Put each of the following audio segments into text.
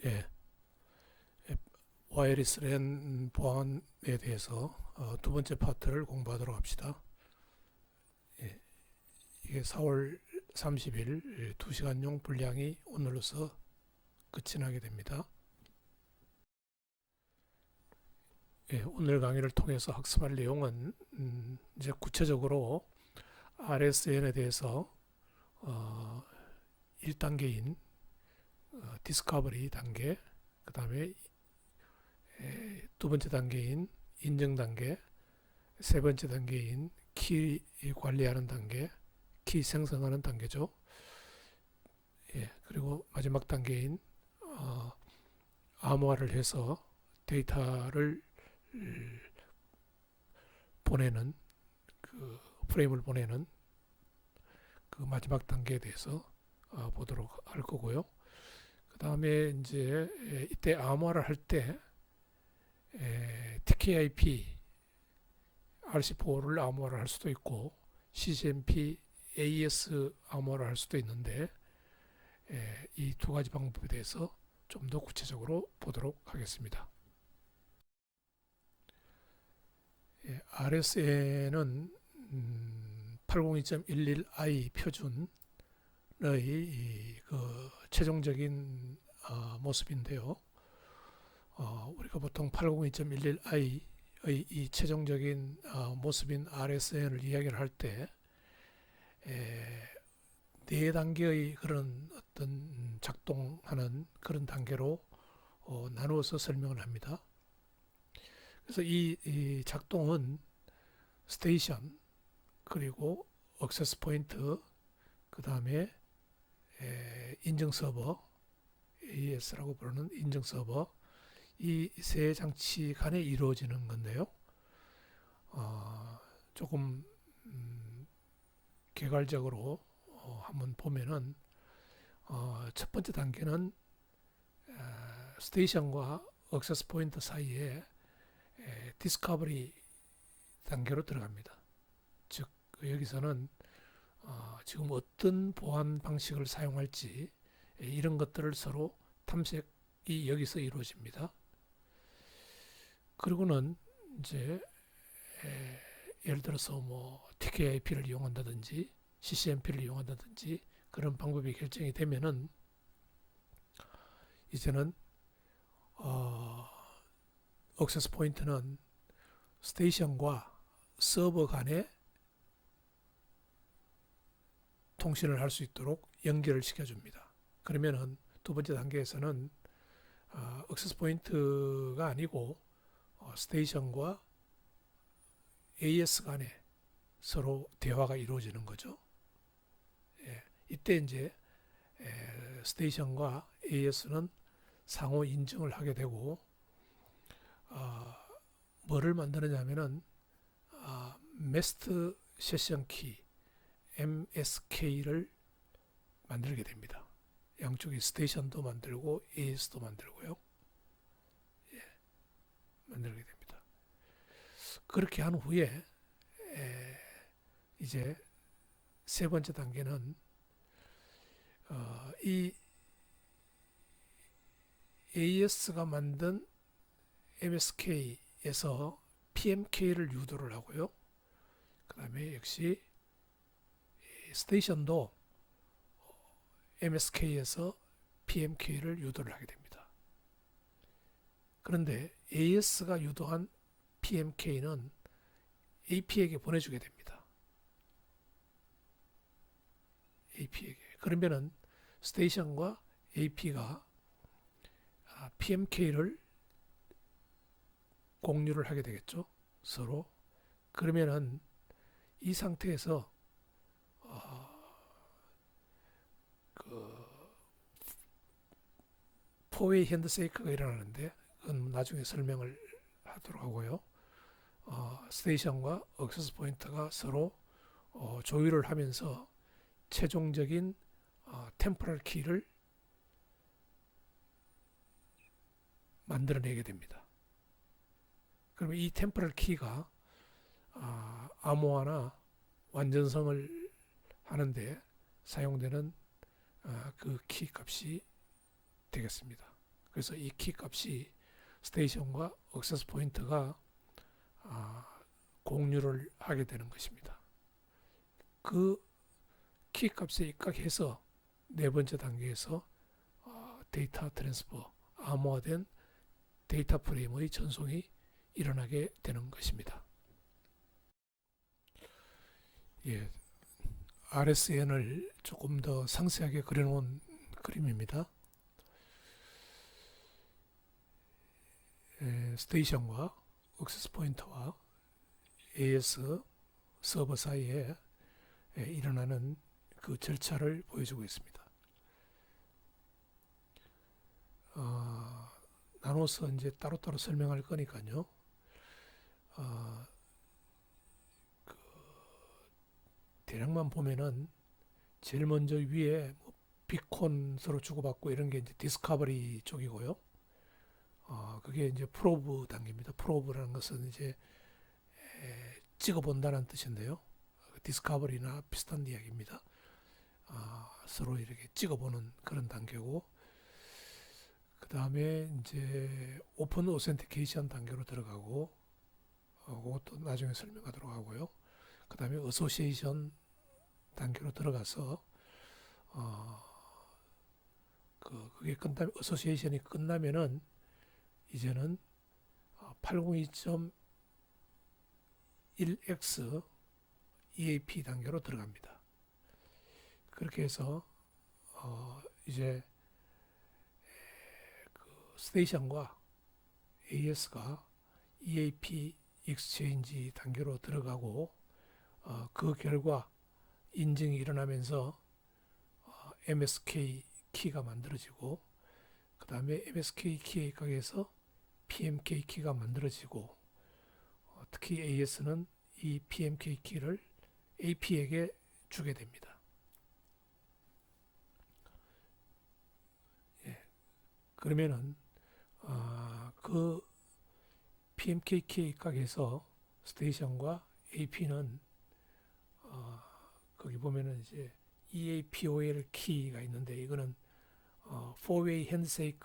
예, 와이어리스 랜 보안에 대해서 두 번째 파트를 공부하도록 합시다. 예, 이게 4월 30일 2시간용 분량이 오늘로서 끝이 나게 됩니다. 예, 오늘 강의를 통해서 학습할 내용은 이제 구체적으로 RSN에 대해서 1단계인 디스커버리 단계, 그 다음에 두 번째 단계인 인증 단계, 세 번째 단계인 키 관리하는 단계, 키 생성하는 단계죠. 예, 그리고 마지막 단계인 암호화를 해서 데이터를 보내는 그 프레임을 보내는 그 마지막 단계에 대해서 보도록 할 거고요. 그 다음에 이제 이때 암호화를 할 때 TKIP RC4를 암호화를 할 수도 있고 CCMP AES 암호화를 할 수도 있는데 이 두 가지 방법에 대해서 좀 더 구체적으로 보도록 하겠습니다. RSA는 802.11i 표준의 그 최종적인 모습인데요. 우리가 보통 802.11i의 이 최종적인 모습인 RSN을 이야기를 할 때 네 단계의 그런 어떤 작동하는 그런 단계로 나누어서 설명을 합니다. 그래서 이 작동은 스테이션, 그리고 액세스 포인트, 그 다음에 인증 서버, AES라고 부르는 인증 서버, 이 세 장치 간에 이루어지는 건데요. 조금 개괄적으로 한번 보면은 첫 번째 단계는 스테이션과 액세스 포인트 사이에 디스커버리 단계로 들어갑니다. 즉 여기서는 지금 어떤 보안 방식을 사용할지 이런 것들을 서로 탐색이 여기서 이루어집니다. 그리고는 이제 예를 들어서 뭐 TKIP를 이용한다든지 CCMP를 이용한다든지 그런 방법이 결정이 되면은 이제는 액세스 포인트는 스테이션과 서버 간에 통신을 할 수 있도록 연결을 시켜줍니다. 그러면은 두 번째 단계에서는 액세스 포인트가 아니고 스테이션과 AS 간에 서로 대화가 이루어지는 거죠. 예, 이때 이제 스테이션과 AS는 상호 인증을 하게 되고 뭐를 만드느냐 하면은 메스트 세션 키 MSK를 만들게 됩니다. 양쪽이 스테이션도 만들고 AS도 만들고요. 예, 만들게 됩니다. 그렇게 한 후에 이제 세 번째 단계는 이 AS가 만든 MSK에서 PMK를 유도를 하고요. 그 다음에 역시 스테이션도 MSK에서 PMK를 유도를 하게 됩니다. 그런데 AS가 유도한 PMK는 AP에게 보내주게 됩니다. AP에게. 그러면은 스테이션과 AP가 PMK를 공유를 하게 되겠죠. 서로. 그러면은 이 상태에서 그 포웨이 핸드세이크가 일어나는데 그건 나중에 설명을 하도록 하고요. 스테이션과 액세스 포인트가 서로 조율을 하면서 최종적인 템포럴 키를 만들어내게 됩니다. 그러면 이 템포럴 키가 암호화나 완전성을 하는데 사용되는 그 키 값이 되겠습니다. 그래서 이 키 값이 스테이션과 액세스 포인트가 공유를 하게 되는 것입니다. 그 키 값에 입각해서 네 번째 단계에서 데이터 트랜스퍼, 암호화된 데이터 프레임의 전송이 일어나게 되는 것입니다. 예, RSN을 조금 더 상세하게 그려놓은 그림입니다. 스테이션과 액세스 포인터와 AS 서버 사이에 일어나는 그 절차를 보여주고 있습니다. 나눠서 이제 따로따로 설명할 거니까요. 대략만 보면은 제일 먼저 위에 뭐 비콘 서로 주고받고 이런 게 이제 디스커버리 쪽이고요. 그게 이제 프로브 단계입니다. 프로브라는 것은 이제 찍어본다는 뜻인데요. 디스커버리나 비슷한 이야기입니다. 서로 이렇게 찍어보는 그런 단계고, 그 다음에 이제 오픈 오센티케이션 단계로 들어가고, 그것도 나중에 설명하도록 하고요. 그 다음에 어소시에이션 단계로 들어가서 그게 끝나면 어소시에이션이 끝나면은 이제는 802.1x EAP 단계로 들어갑니다. 그렇게 해서 이제 그 스테이션과 AS가 EAP 익스체인지 단계로 들어가고 그 결과 인증이 일어나면서 MSK 키가 만들어지고 그 다음에 MSK 키에 입각해서 PMK 키가 만들어지고 특히 AS는 이 PMK 키를 AP에게 주게 됩니다. 예, 그러면은 그 PMK 키에 입각해서 스테이션과 AP는 거기 보면은 이제 EAPOL 키가 있는데 이거는 Four-way handshake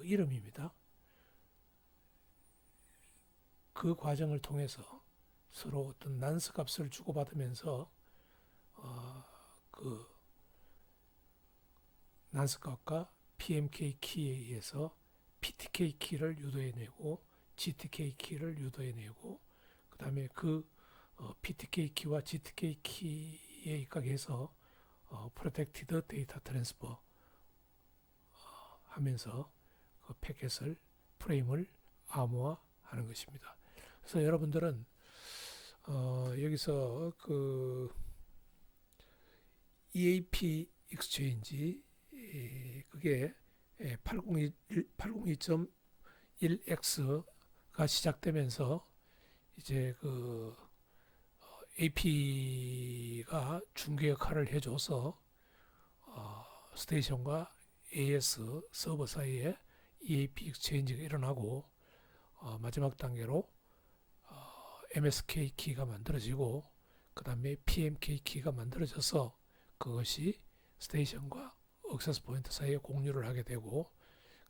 이름입니다. 그 과정을 통해서 서로 어떤 난스 값을 주고받으면서 그 난스 값과 PMK 키에 의해서 PTK 키를 유도해내고 GTK 키를 유도해내고 그 다음에 그 PTK 키와 GTK 키에 입각해서 Protected Data Transfer 하면서 그 패켓을 프레임을 암호화하는 것입니다. 그래서 여러분들은 여기서 그 EAP 익스체인지 그게 802.1x가 시작되면서 이제 그 AP가 중개 역할을 해줘서 스테이션과 AS 서버 사이에 EAP 익스체인지가 일어나고 마지막 단계로 MSK 키가 만들어지고 그 다음에 PMK 키가 만들어져서 그것이 스테이션과 액세스 포인트 사이에 공유를 하게 되고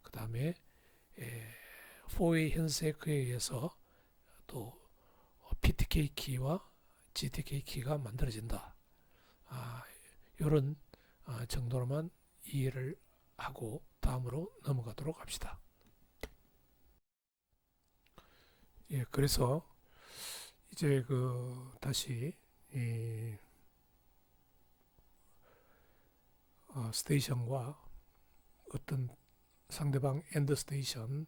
그 다음에 Four-way handshake에 의해서 또 PTK 키와 GTK 키가 만들어진다. 이런 정도로만 이해를 하고 다음으로 넘어가도록 합시다. 예, 그래서 이제 그 다시 스테이션과 어떤 상대방 엔드 스테이션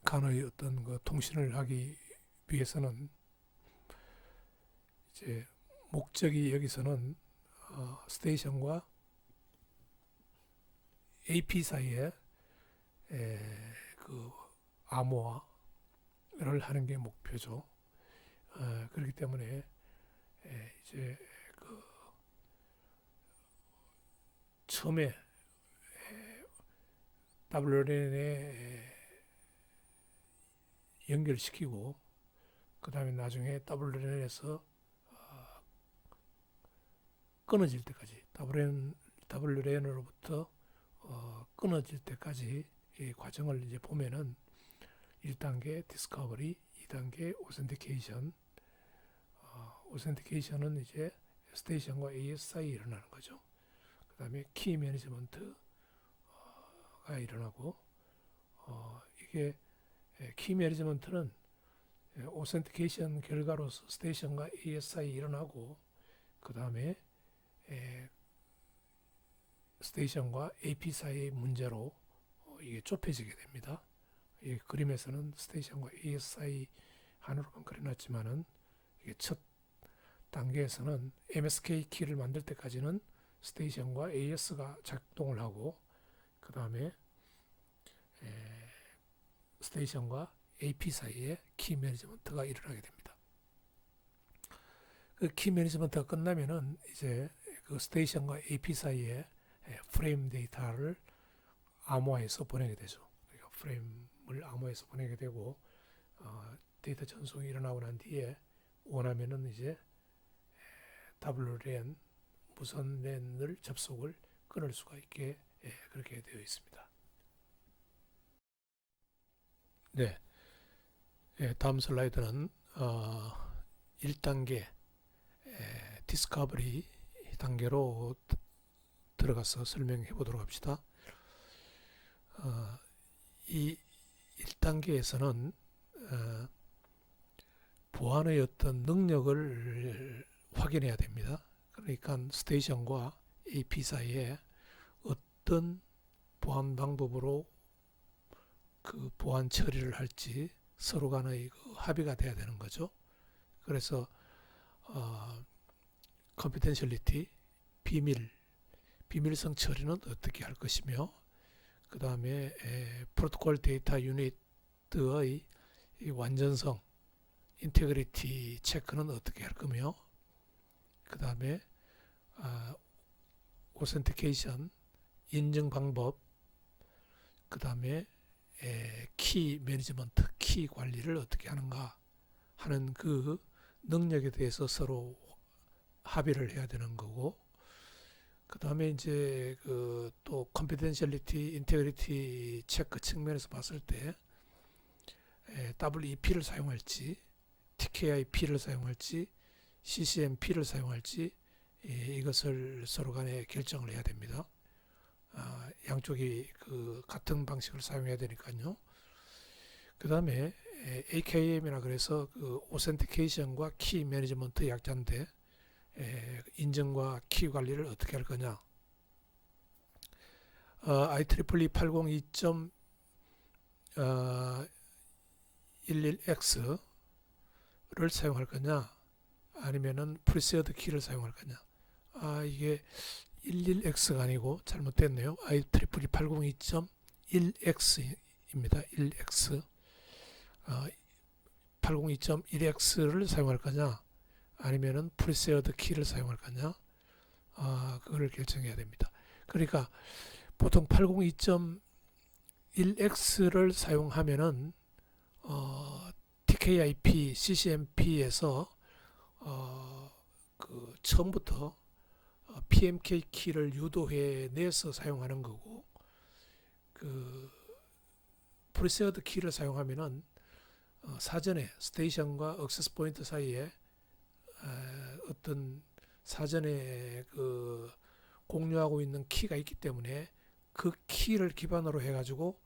간의 어떤 그 통신을 하기 위해서는 이제 목적이 여기서는 스테이션과 AP 사이에 그 암호화를 하는 게 목표죠. 그렇기 때문에 이제 그 처음에 WLAN에 연결시키고 그 다음에 나중에 WLAN에서 끊어질 때까지 WLAN으로부터 끊어질 때까지 이 과정을 이제 보면은 1단계 디스커버리, 2단계 오센티케이션. 오센티케이션은 이제 스테이션과 AS 사이에 일어나는 거죠. 그 다음에 키 매니지먼트가 일어나고, 이게 키 매니지먼트는 오센티케이션 결과로서 스테이션과 AS 사이에 일어나고, 그 다음에 스테이션과 AP 사이의 문제로 이게 좁혀지게 됩니다. 이 그림에서는 스테이션과 AS 사이 한으로만 그려놨지만은 이게 첫 단계에서는 MSK 키를 만들 때까지는 스테이션과 AS가 작동을 하고, 그 다음에 스테이션과 AP 사이에 키 매니지먼트가 일어나게 됩니다. 그 키 매니지먼트가 끝나면은 이제 그 스테이션과 AP 사이에 프레임 데이터를 암호화해서 보내게 되죠. 그러니까 프레임을 암호해서 보내게 되고, 데이터 전송이 일어나고 난 뒤에 원하면은 이제 WLAN 무선 랜을 접속을 끊을 수가 있게 그렇게 되어 있습니다. 네, 다음 슬라이드는 1단계 디스커버리 단계로 들어가서 설명해 보도록 합시다. 이 1단계에서는 보안의 어떤 능력을 확인해야 됩니다. 그러니까 스테이션과 AP 사이에 어떤 보안 방법으로 그 보안 처리를 할지 서로 간의 그 합의가 돼야 되는 거죠. 그래서 confidentiality, 비밀성 처리는 어떻게 할 것이며, 그 다음에 프로토콜 데이터 유닛의 완전성, 인테그리티 체크는 어떻게 할 거며, 그 다음에 오센티케이션, 인증 방법, 그 다음에 키 매니지먼트, 키 관리를 어떻게 하는가 하는 그 능력에 대해서 서로 합의를 해야 되는 거고, 그 다음에 이제 그 또 confidentiality, integrity 체크 측면에서 봤을 때 WEP를 사용할지, TKIP를 사용할지, CCNP를 사용할지 이것을 서로 간에 결정을 해야 됩니다. 양쪽이 그 같은 방식을 사용해야 되니까요. 그 다음에 AKM이라 그래서 그 오센티케이션과 키 매니지먼트 약자인데, 인증과 키 관리를 어떻게 할 거냐. IEEE 802.11x를 사용할 거냐, 아니면은 프리세어드 키를 사용할 거냐. 이게 11x가 아니고 잘못됐네요. IEEE 802.1x입니다. 1x. 802.1x를 사용할 거냐, 아니면은 프리세어드 키를 사용할 거냐, 그거를 결정해야 됩니다. 그러니까 보통 802.1x를 사용하면은 TKIP, CCNP에서 그 처음부터 PMK 키를 유도해 내서 사용하는 거고, 그 프리세어드 키를 사용하면은 사전에 스테이션과 액세스 포인트 사이에 어떤 사전에 그 공유하고 있는 키가 있기 때문에 그 키를 기반으로 해가지고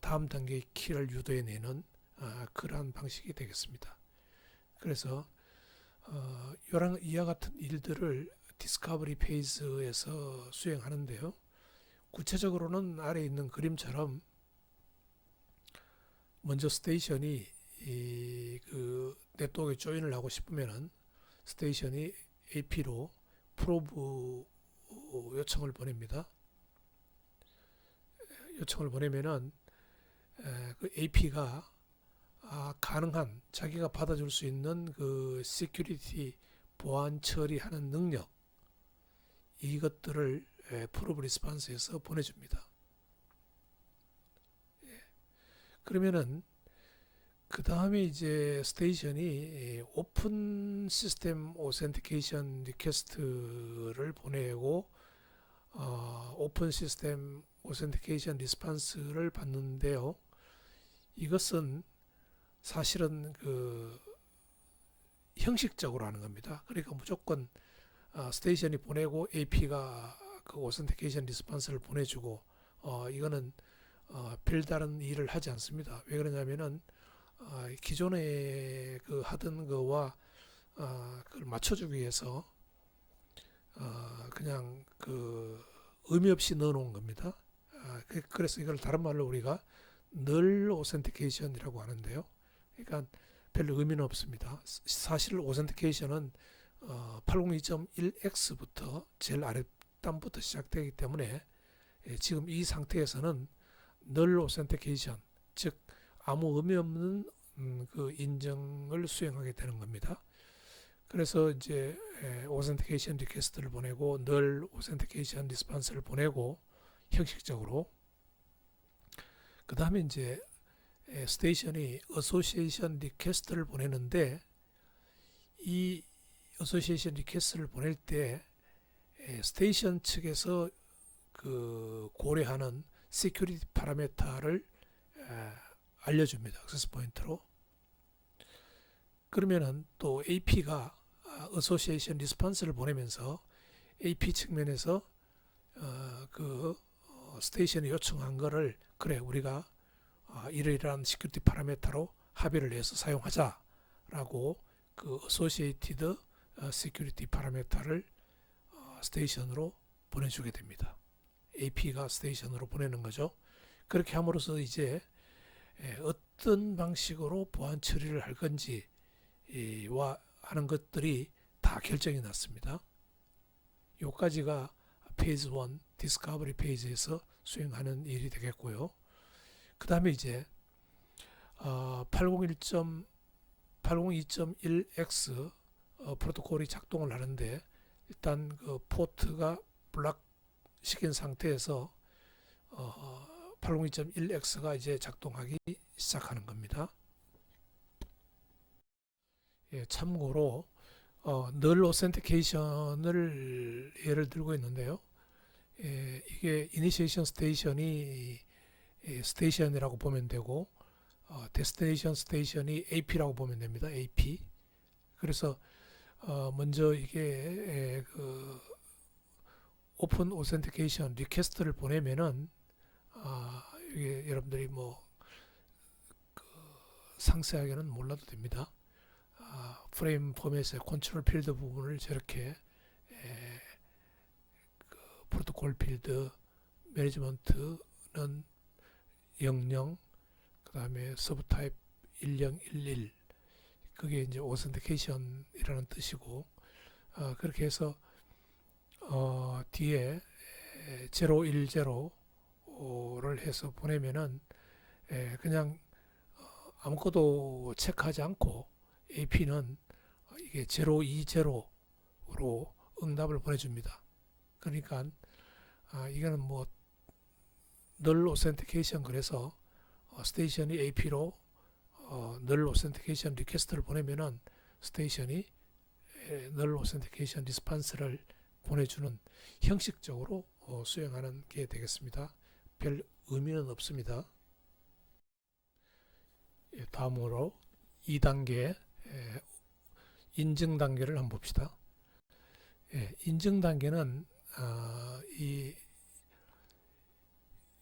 다음 단계의 키를 유도해내는 그러한 방식이 되겠습니다. 그래서 이와 같은 일들을 디스커버리 페이즈에서 수행하는데요. 구체적으로는 아래 있는 그림처럼 먼저 스테이션이 그 네트워크에 조인을 하고 싶으면은 스테이션이 AP로 프로브 요청을 보냅니다. 요청을 보내면은 그 AP가 가능한 자기가 받아줄 수 있는 그 시큐리티 보안 처리하는 능력, 이것들을 프로브 리스판스에서 보내줍니다. 그러면은 그 다음에 이제 스테이션이 오픈 시스템 오센티케이션 리퀘스트를 보내고 오픈 시스템 오센티케이션 리스판스를 받는데요. 이것은 사실은 그 형식적으로 하는 겁니다. 그러니까 무조건 스테이션이 보내고 AP가 그 오센티케이션 리스판스를 보내주고 이거는 별다른 일을 하지 않습니다. 왜 그러냐면은 기존에 그 하던 거와 그걸 맞춰주기 위해서 그냥 그 의미 없이 넣어놓은 겁니다. 그래서 이걸 다른 말로 우리가 널 오센티케이션이라고 하는데요. 그러니까 별 의미는 없습니다. 사실 오센티케이션은 802.1x부터 제일 아랫단부터 시작되기 때문에 지금 이 상태에서는 널 오센티케이션, 즉 아무 의미 없는 그 인증을 수행하게 되는 겁니다. 그래서 이제 오센티케이션 리퀘스트를 보내고 널 오센티케이션 리스판스를 보내고 형식적으로 그 다음에 이제 스테이션이 어소시에이션 리퀘스트를 보내는데 이 어소시에이션 리퀘스트를 보낼 때 스테이션 측에서 그 고려하는 시큐리티 파라메터를 알려줍니다. 액세스 포인트로. 그러면은 또 AP가 어소시에이션 리스판스를 보내면서 AP 측면에서 그 스테이션이 요청한 거를 그래 우리가 이러이러한 시큐리티 파라메터로 합의를 해서 사용하자라고 그 어소시에이티드 시큐리티 파라메터를 스테이션으로 보내주게 됩니다. AP가 스테이션으로 보내는 거죠. 그렇게 함으로써 이제 어떤 방식으로 보안 처리를 할 건지와 하는 것들이 다 결정이 났습니다. 요까지가 페이즈 1 디스커버리 페이지에서 수행하는 일이 되겠고요. 그 다음에 이제 802.1x 프로토콜이 작동을 하는데 일단 그 포트가 블락 시킨 상태에서 802.1x가 이제 작동하기 시작하는 겁니다. 참고로 널 오센티케이션을 예를 들고 있는데요. 이게 이니시에이션 스테이션이 스테이션이라고 보면 되고 데스티네이션 스테이션이 AP라고 보면 됩니다. AP. 그래서 먼저 이게 그 오픈 오센티케이션 리퀘스트를 보내면은 이게 여러분들이 뭐 그 상세하게는 몰라도 됩니다. 프레임 포맷의 컨트롤 필드 부분을 저렇게 그 프로토콜 필드 매니지먼트는 00 그 다음에 서브 타입 1011 그게 이제 오센티케이션이라는 뜻이고 그렇게 해서 뒤에 010를 해서 보내면은 그냥 아무것도 체크하지 않고 AP는 이게 020로 응답을 보내줍니다. 그러니까 이거는 뭐 널 오센티케이션 그래서 스테이션이 AP로 널 오센티케이션 리퀘스트를 보내면은 스테이션이 널 오센티케이션 리스판스를 보내주는 형식적으로 수행하는 게 되겠습니다. 별 의미는 없습니다. 다음으로 2단계 인증 단계를 한번 봅시다. 인증 단계는 이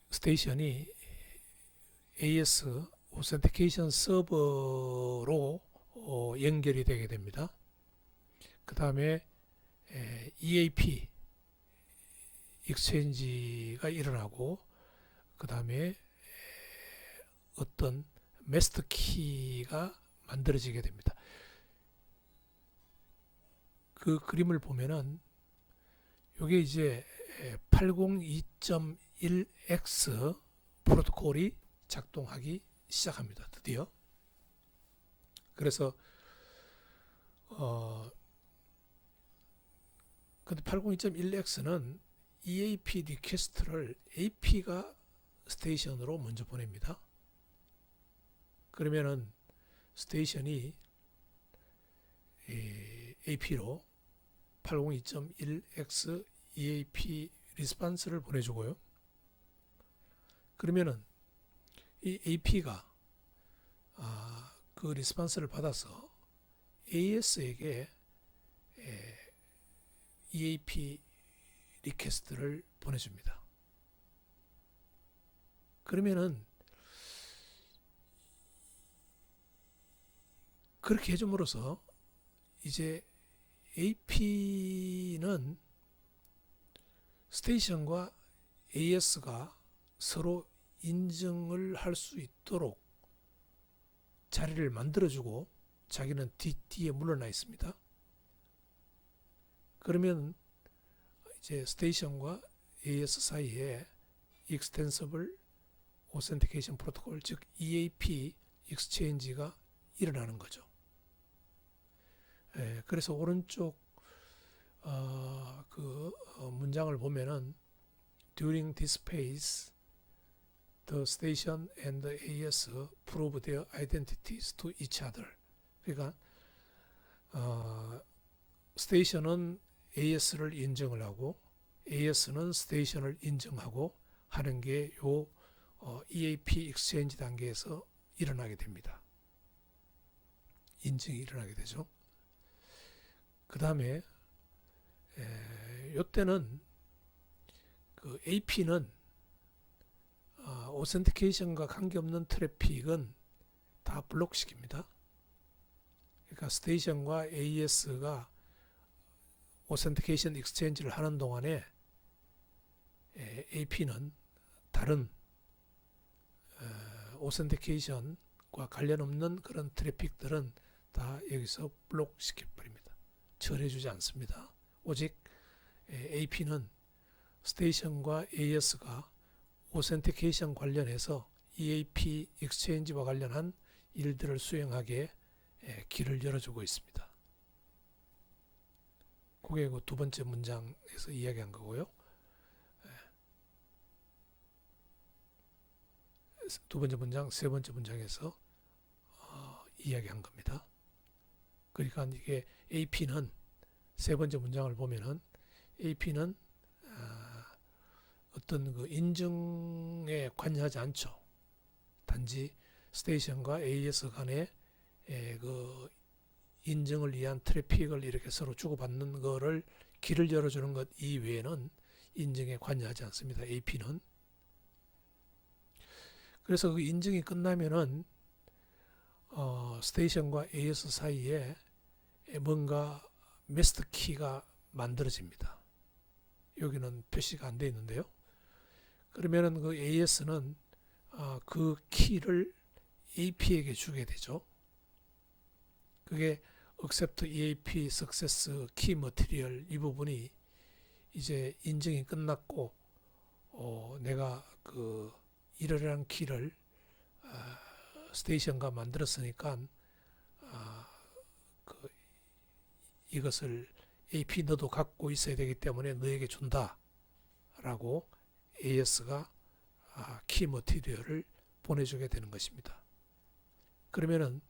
스테이션이 AS 오센티케이션 서버로 연결이 되게 됩니다. 그 다음에 EAP 익스체인지가 일어나고 그 다음에 어떤 마스터 키가 만들어지게 됩니다. 그 그림을 보면은 이게 이제 802.1x 프로토콜이 작동하기 시작합니다. 드디어. 그래서 근데 802.1x는 EAP 리퀘스트를 AP가 스테이션으로 먼저 보냅니다. 그러면은 스테이션이 AP로 802.1x EAP 리스판스를 보내주고요. 그러면은 이 AP가 그 리스폰스를 받아서 AS에게 EAP 리퀘스트를 보내줍니다. 그러면은 그렇게 해줌으로써 이제 AP는 스테이션과 AS가 서로 인증을 할 수 있도록 자리를 만들어주고 자기는 뒤에 물러나 있습니다. 그러면 이제 스테이션과 AS 사이에 Extensible Authentication Protocol, 즉 EAP 익스체인지가 일어나는 거죠. 그래서 오른쪽 문장을 보면은 During this phase, the station and the AS prove their identities to each other. 그러니까 스테이션은 AS를 인정을 하고 AS는 스테이션을 인정하고 하는 게 요 EAP 익스체인지 단계에서 일어나게 됩니다. 인증이 일어나게 되죠. 그 다음에 요때는 그 AP는 오센티케이션과 관계없는 트래픽은 다 블록시킵니다. 그러니까 스테이션과 AS가 오센티케이션 익스체인지를 하는 동안에 AP는 다른 오센티케이션과 관련 없는 그런 트래픽들은 다 여기서 블록시켜 버립니다. 처리해주지 않습니다. 오직 AP는 스테이션과 AS가 오센티케이션 관련해서 EAP 익스체인지와 관련한 일들을 수행하게 길을 열어주고 있습니다. 그게 그 두 번째 문장에서 이야기한 거고요. 두 번째 문장, 세 번째 문장에서 이야기한 겁니다. 그러니까 이게 AP는 세 번째 문장을 보면은 AP는 어떤 그 인증에 관여하지 않죠. 단지 스테이션과 AS 간의 그 인증을 위한 트래픽을 이렇게 서로 주고받는 거를 길을 열어주는 것 이외에는 인증에 관여하지 않습니다. AP는. 그래서 그 인증이 끝나면은 스테이션과 AS 사이에 뭔가 메스터 키가 만들어집니다. 여기는 표시가 안 되어 있는데요. 그러면은 그 AS는 그 키를 AP에게 주게 되죠. 그게 Accept EAP Success Key Material 이 부분이 이제 인증이 끝났고 내가 그 이러한 키를 스테이션과 만들었으니까 그 이것을 AP 너도 갖고 있어야 되기 때문에 너에게 준다 라고 AS가 키 머티리얼을 보내주게 되는 것입니다. 그러면은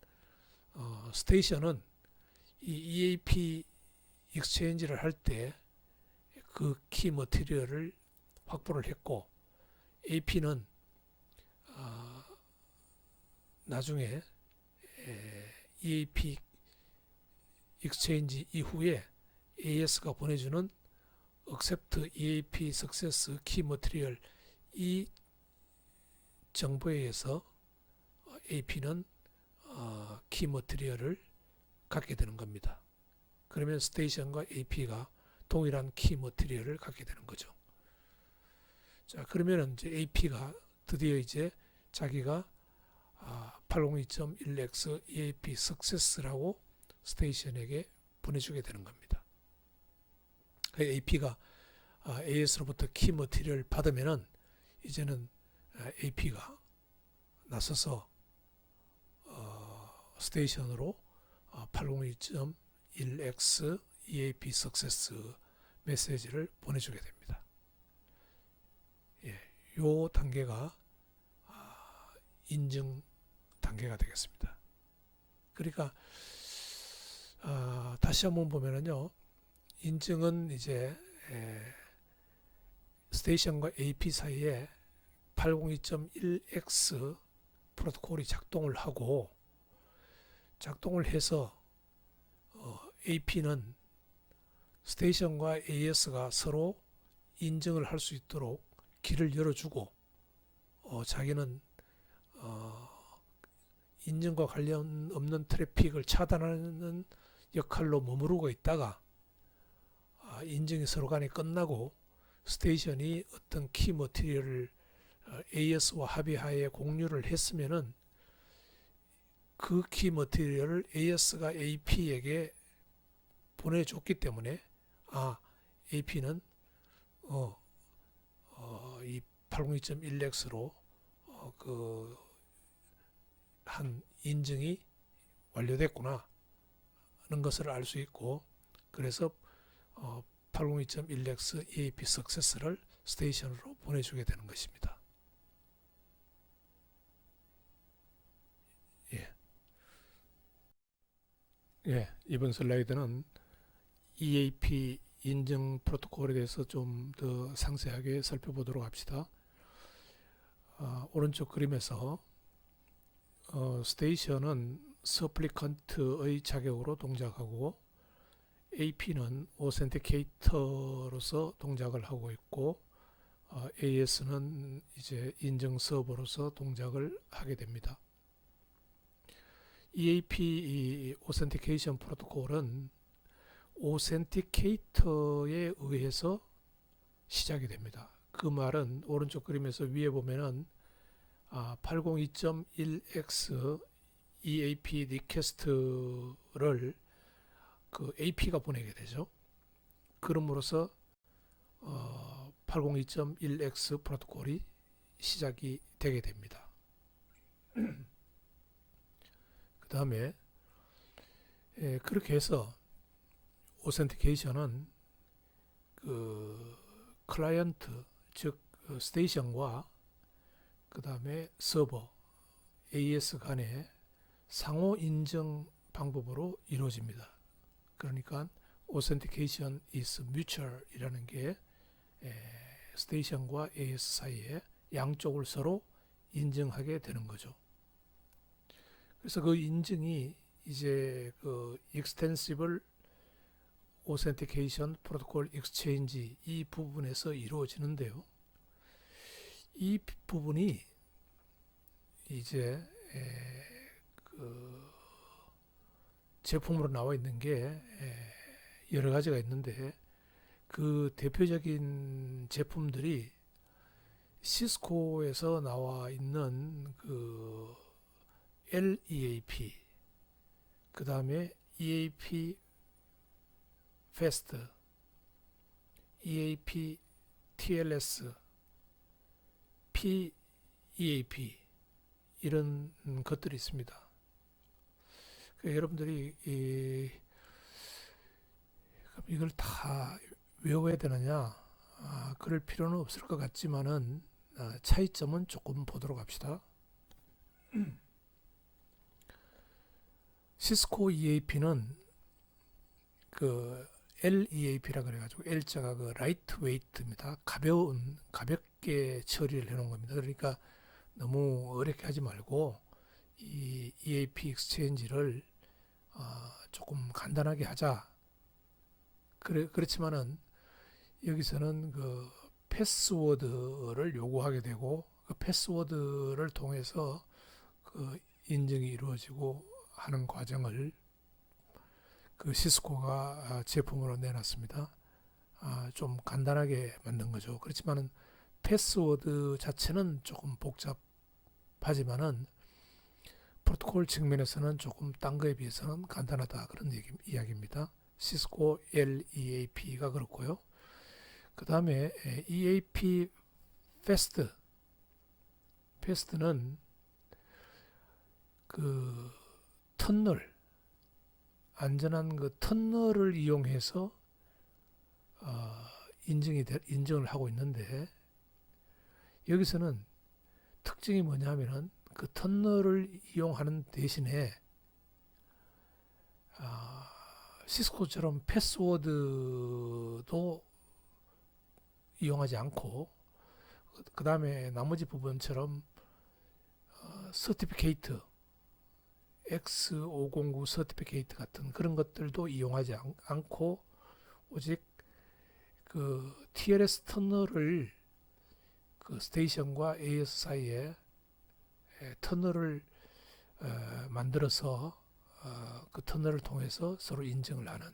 스테이션은 이 EAP 익스체인지를 할 때 그 키 머티리얼을 확보를 했고 AP는 나중에 EAP 익스체인지 이후에 AS가 보내주는 Accept EAP Success Key Material 이 정보에 의해서 AP는 키 머티리얼을 갖게 되는 겁니다. 그러면 스테이션과 AP가 동일한 키 머티리얼을 갖게 되는 거죠. 자, 그러면 이제 AP가 드디어 이제 자기가 802.1x EAP Success라고 스테이션에게 보내주게 되는 겁니다. AP가 AS로부터 키 머티리얼을 받으면은 이제는 AP가 나서서 스테이션으로 802.1x EAP Success 메시지를 보내주게 됩니다. 요 단계가 인증 단계가 되겠습니다. 그러니까 다시 한번 보면은요, 인증은 이제 스테이션과 AP 사이에 802.1x 프로토콜이 작동을 해서 AP는 스테이션과 AS가 서로 인증을 할 수 있도록 길을 열어주고 자기는 인증과 관련 없는 트래픽을 차단하는 역할로 머무르고 있다가 인증이 서로 간에 끝나고 스테이션이 어떤 키 머티리얼을 AS와 합의하에 공유를 했으면은 그 키 머티리얼을 AS가 AP에게 보내줬기 때문에 AP는 이 802.1x로 한 인증이 완료됐구나 하는 것을 알 수 있고, 그래서 802.1x EAP 석세스를 스테이션으로 보내주게 되는 것입니다. 이번 슬라이드는 EAP 인증 프로토콜에 대해서 좀 더 상세하게 살펴보도록 합시다. 오른쪽 그림에서 스테이션은 서플리컨트의 자격으로 동작하고 AP는 오센티케이터로서 동작을 하고 있고 AS는 이제 인증 서버로서 동작을 하게 됩니다. EAP 오센티케이션 프로토콜은 오센티케이터에 의해서 시작이 됩니다. 그 말은 오른쪽 그림에서 위에 보면은 802.1x EAP 리퀘스트를 그 AP가 보내게 되죠. 그럼으로써 802.1x 프로토콜이 시작이 되게 됩니다. 그 다음에 그렇게 해서 오센티케이션은 그 클라이언트 즉 스테이션과 그 다음에 서버 AS 간의 상호 인증 방법으로 이루어집니다. 그러니까 authentication is mutual 이라는 게 스테이션과 AS 사이에 양쪽을 서로 인증하게 되는 거죠. 그래서 그 인증이 이제 그 extensible authentication protocol exchange 이 부분에서 이루어지는데요. 이 부분이 이제 그 제품으로 나와 있는 게 여러 가지가 있는데 그 대표적인 제품들이 시스코에서 나와 있는 그 LEAP, 그 다음에 EAP Fast, EAP TLS, PEAP 이런 것들이 있습니다. 여러분들이 이걸 다 외워야 되느냐? 그럴 필요는 없을 것 같지만은 차이점은 조금 보도록 합시다. 시스코 EAP는 그 LEAP라 그래가지고 L자가 그 라이트웨이트입니다. 가볍게 처리를 해놓은 겁니다. 그러니까 너무 어렵게 하지 말고 이 EAP 익스체인지를 조금 간단하게 하자. 그렇지만은 여기서는 그 패스워드를 요구하게 되고 그 패스워드를 통해서 그 인증이 이루어지고 하는 과정을 그 시스코가 제품으로 내놨습니다. 좀 간단하게 만든 거죠. 그렇지만은 패스워드 자체는 조금 복잡하지만은 프로토콜 측면에서는 조금 딴 거에 비해서는 간단하다 그런 이야기입니다. 시스코 LEAP가 그렇고요. 그 다음에 EAP Fast는 그 터널, 안전한 그 터널을 이용해서 인증을 하고 있는데 여기서는 특징이 뭐냐면은 그 터널을 이용하는 대신에 시스코처럼 패스워드도 이용하지 않고 그 다음에 나머지 부분처럼 서티피케이트, X509 서티피케이트 같은 그런 것들도 이용하지 않고 오직 그 TLS 터널을 그 스테이션과 AS 사이에 터널을 만들어서 그 터널을 통해서 서로 인증을 하는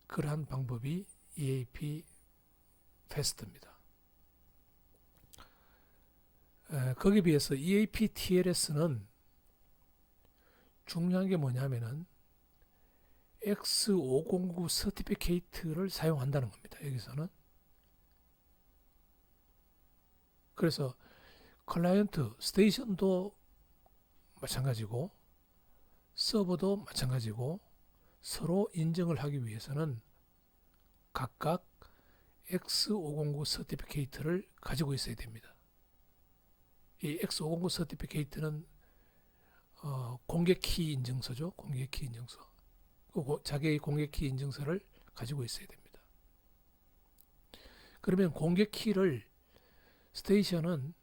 그러한 방법이 EAP 패스트입니다. 거기에 비해서 EAP TLS는 중요한 게 뭐냐면은 X509 서티피케이트를 사용한다는 겁니다. 여기서는. 그래서 클라이언트 스테이션도 마찬가지고 서버도 마찬가지고 서로 인증을 하기 위해서는 각각 X509 서티피케이트를 가지고 있어야 됩니다. 이 X509 서티피케이트는 공개키 인증서죠. 공개키 인증서. 자기의 공개키 인증서를 가지고 있어야 됩니다. 그러면 공개키를 스테이션은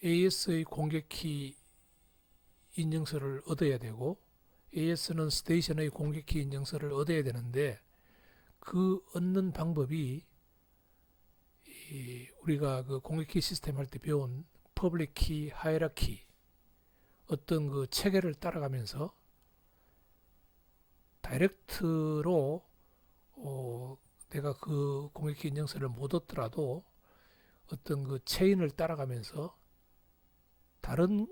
AS의 공개키 인증서를 얻어야 되고 AS는 스테이션의 공개키 인증서를 얻어야 되는데 그 얻는 방법이 우리가 그 공개키 시스템 할 때 배운 퍼블릭 키, 하이라키 어떤 그 체계를 따라가면서 다이렉트로 내가 그 공개키 인증서를 못 얻더라도 어떤 그 체인을 따라가면서 다른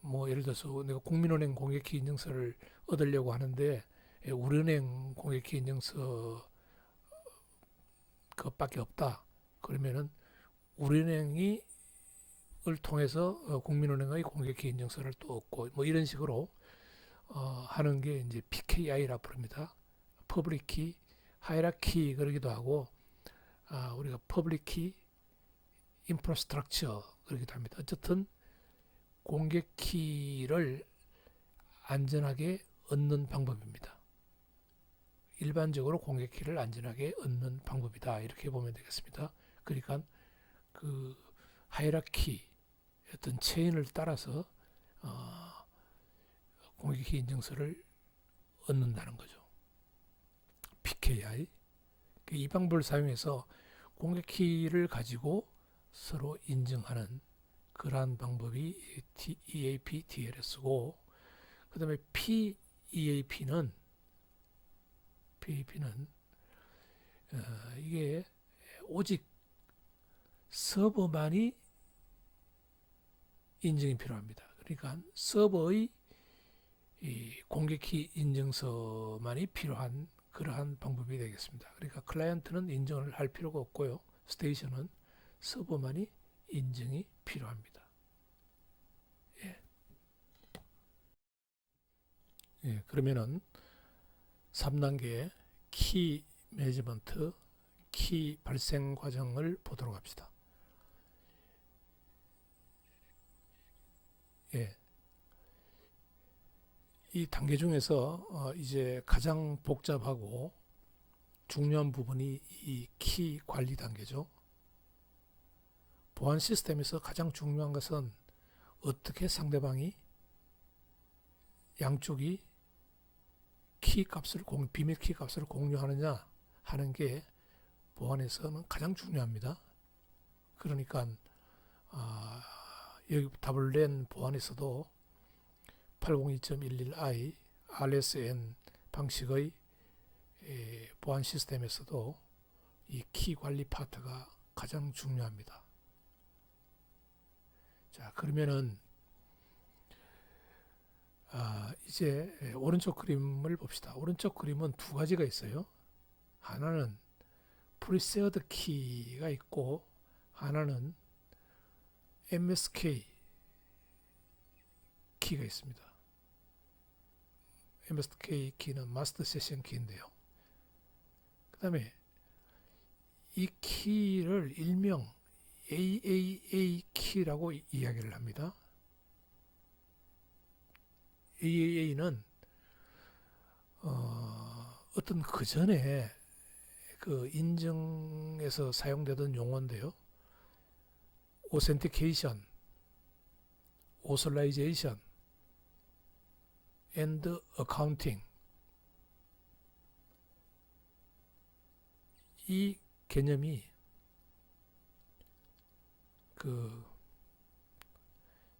뭐 예를 들어서 내가 국민은행 공개키 인증서를 얻으려고 하는데 우리은행 공개키 인증서 그것밖에 없다. 그러면은 우리은행이 을 통해서 국민은행의 공개키 인증서를 또 얻고 뭐 이런 식으로 하는 게 이제 PKI라 부릅니다. 퍼블릭 키, 하이라키 그러기도 하고 우리가 퍼블릭 키, 인프라스트럭처 그러기도 합니다. 어쨌든 공개키를 안전하게 얻는 방법입니다. 일반적으로 공개키를 안전하게 얻는 방법이다. 이렇게 보면 되겠습니다. 그러니까 그 하이라키 어떤 체인을 따라서 공개키 인증서를 얻는다는 거죠. PKI. 이 방법을 사용해서 공개키를 가지고 서로 인증하는 그러한 방법이 EAP TLS고 그 다음에 PEAP는 이게 오직 서버만이 인증이 필요합니다. 그러니까 서버의 이 공개키 인증서만이 필요한 그러한 방법이 되겠습니다. 그러니까 클라이언트는 인증을 할 필요가 없고요. 스테이션은 서버만이 인증이 필요합니다. 그러면은 3단계 키 매니지먼트, 키 발생 과정을 보도록 합시다. 이 단계 중에서 이제 가장 복잡하고 중요한 부분이 이 키 관리 단계죠. 보안 시스템에서 가장 중요한 것은 어떻게 상대방이 양쪽이 키 값을 비밀 키 값을 공유하느냐 하는 게 보안에서는 가장 중요합니다. 그러니까 여기 답을 낸 보안에서도 802.11i RSN 방식의 보안 시스템에서도 이 키 관리 파트가 가장 중요합니다. 자, 그러면은 이제 오른쪽 그림을 봅시다. 오른쪽 그림은 두 가지가 있어요. 하나는 프리세어드 키가 있고 하나는 MSK 키가 있습니다. MSK 키는 마스터 세션 키인데요. 그 다음에 이 키를 일명 AAA 키라고 이야기를 합니다. AAA는 어떤 그 전에 그 인증에서 사용되던 용어인데요. 오센티케이션, 오설라이제이션, 앤드 어카운팅, 이 개념이 그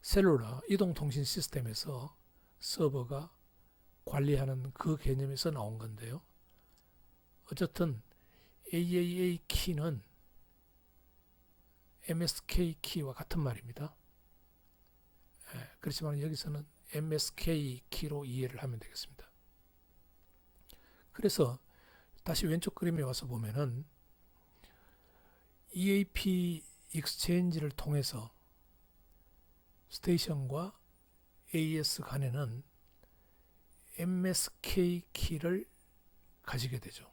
셀룰러 이동통신 시스템에서 서버가 관리하는 그 개념에서 나온 건데요. 어쨌든 AAA 키는 MSK 키와 같은 말입니다. 그렇지만 여기서는 MSK 키로 이해를 하면 되겠습니다. 그래서 다시 왼쪽 그림에 와서 보면은 EAP 익스체인지를 통해서 스테이션과 AS 간에는 MSK 키를 가지게 되죠.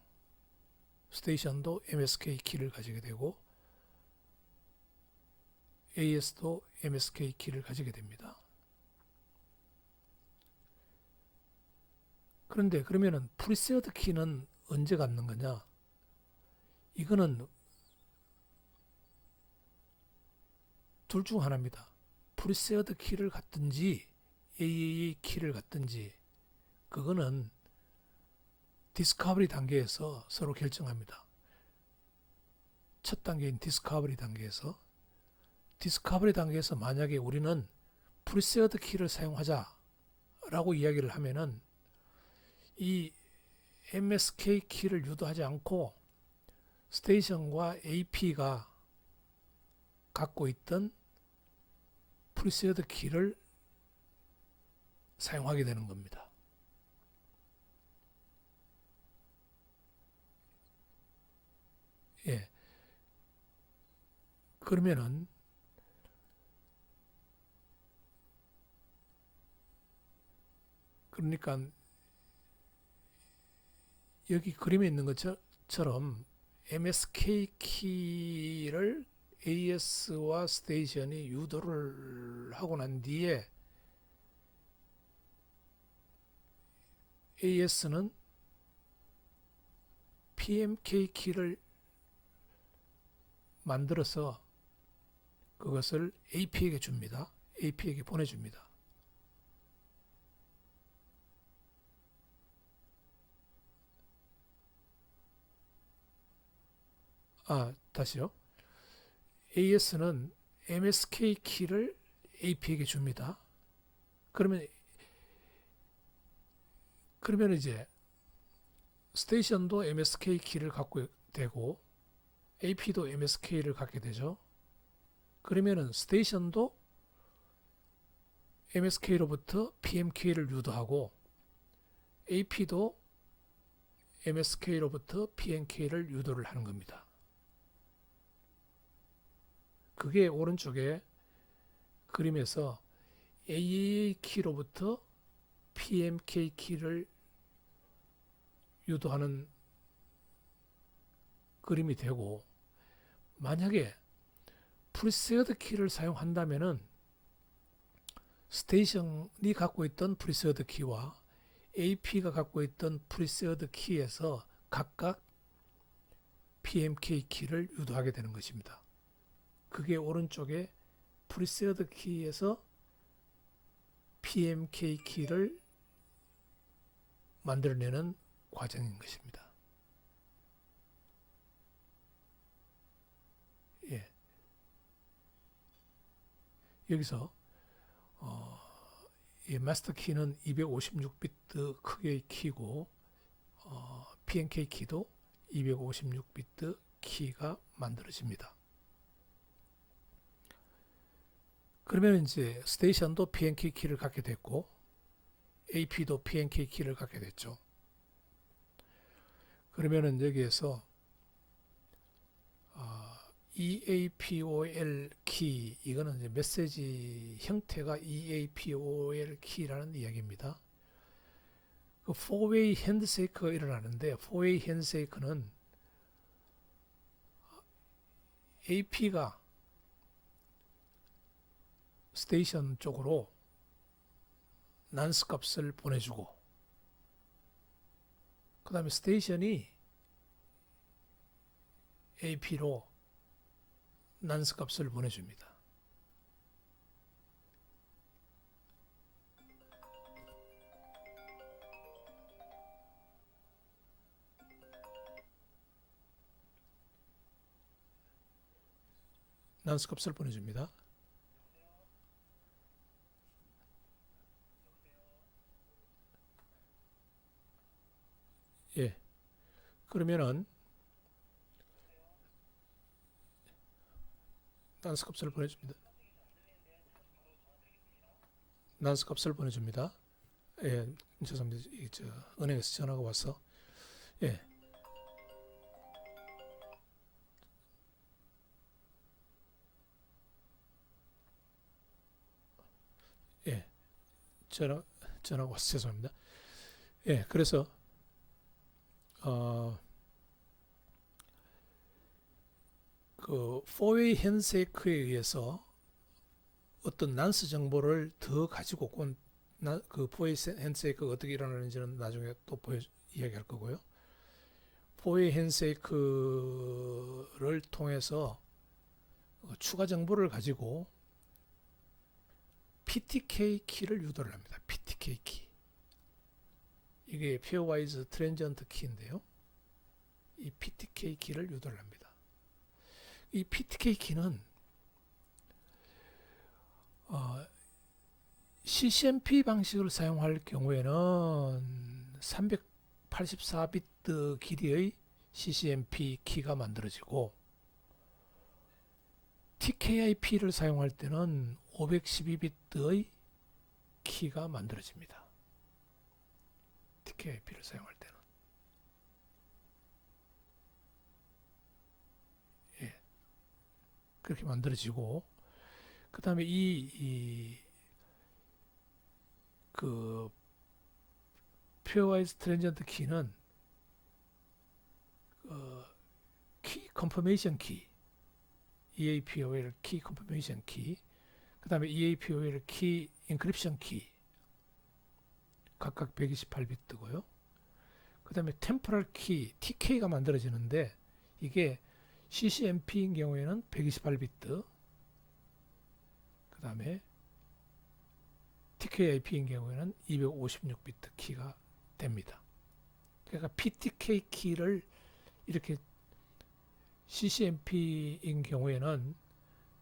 스테이션도 MSK 키를 가지게 되고 AS도 MSK 키를 가지게 됩니다. 그런데 그러면은 프리세어드 키는 언제 갖는 거냐? 이거는 둘 중 하나입니다. 프리세어드 키를 갖든지 AAA 키를 갖든지 그거는 디스커버리 단계에서 서로 결정합니다. 첫 단계인 디스커버리 단계에서 만약에 우리는 프리세어드 키를 사용하자라고 이야기를 하면은 이 MSK 키를 유도하지 않고 스테이션과 AP가 갖고 있던 프리세어드 키를 사용하게 되는 겁니다. 예. 그러면은 그러니까 여기 그림에 있는 것처럼 MSK 키를 AS와 스테이션이 유도를 하고 난 뒤에 AS는 PMK 키를 만들어서 그것을 AP에게 줍니다. AP에게 보내줍니다. 다시요. AS는 MSK 키를 AP에게 줍니다. 그러면 이제 스테이션도 MSK 키를 갖고 되고 AP도 MSK를 갖게 되죠. 그러면은 스테이션도 MSK로부터 PMK를 유도하고 AP도 MSK로부터 PMK를 유도를 하는 겁니다. 그게 오른쪽에 그림에서 AAA 키로부터 PMK 키를 유도하는 그림이 되고, 만약에 프리세어드 키를 사용한다면은 스테이션이 갖고 있던 프리세어드 키와 AP가 갖고 있던 프리세어드 키에서 각각 PMK 키를 유도하게 되는 것입니다. 그게 오른쪽에 프리세어드 키에서 PMK 키를 만들어내는 과정인 것입니다. 예. 여기서 이 마스터 키는 256비트 크기의 키고 PMK 키도 256비트 키가 만들어집니다. 그러면 이제 스테이션도 PMK 키를 갖게 됐고 AP도 PMK 키를 갖게 됐죠. 그러면은 여기에서 EAPOL 키, 이거는 이제 메시지 형태가 EAPOL 키라는 이야기입니다. 그 4-way 핸드쉐이크가 일어나는데 4-way 핸드쉐이크는 AP가 스테이션 쪽으로 난스 값을 보내주고 그 다음에 스테이션이 AP로 난스 값을 보내줍니다. 난스 값을 보내줍니다. 예. 그러면은 난스 값을 보내줍니다. 난스 값을 보내줍니다. 예, 죄송합니다. 은행에서 전화가 와서. 예, 예, 전화가 와서 죄송합니다. 예, 그래서 어, 그 포웨이 핸세이크에 의해서 어떤 난스 정보를 더 가지고 온 그 포웨이 핸세이크가 어떻게 일어나는지는 나중에 또 이야기할 거고요. 포웨이 핸세이크를 통해서 추가 정보를 가지고 PTK 키를 유도를 합니다. PTK 키. 이게 페어와이즈 트랜지언트 키인데요. 이 PTK 키를 유도를 합니다. 이 PTK 키는 CCMP 방식을 사용할 경우에는 384비트 길이의 CCMP 키가 만들어지고 TKIP를 사용할 때는 512비트의 키가 만들어집니다. TKIP를 사용할 때는. 예, 그렇게 만들어지고 그 다음에 그 페어와이즈 트랜지언트 키는 키 컨퍼메이션 키 EAPOL 키 컨퍼메이션 키, 그 다음에 EAPOL 키 인크립션 키 각각 128비트고요. 그 다음에 템포럴 키 TK가 만들어지는데 이게 CCMP인 경우에는 128비트, 그 다음에 TKIP인 경우에는 256비트 키가 됩니다. 그러니까 PTK 키를 이렇게 CCMP인 경우에는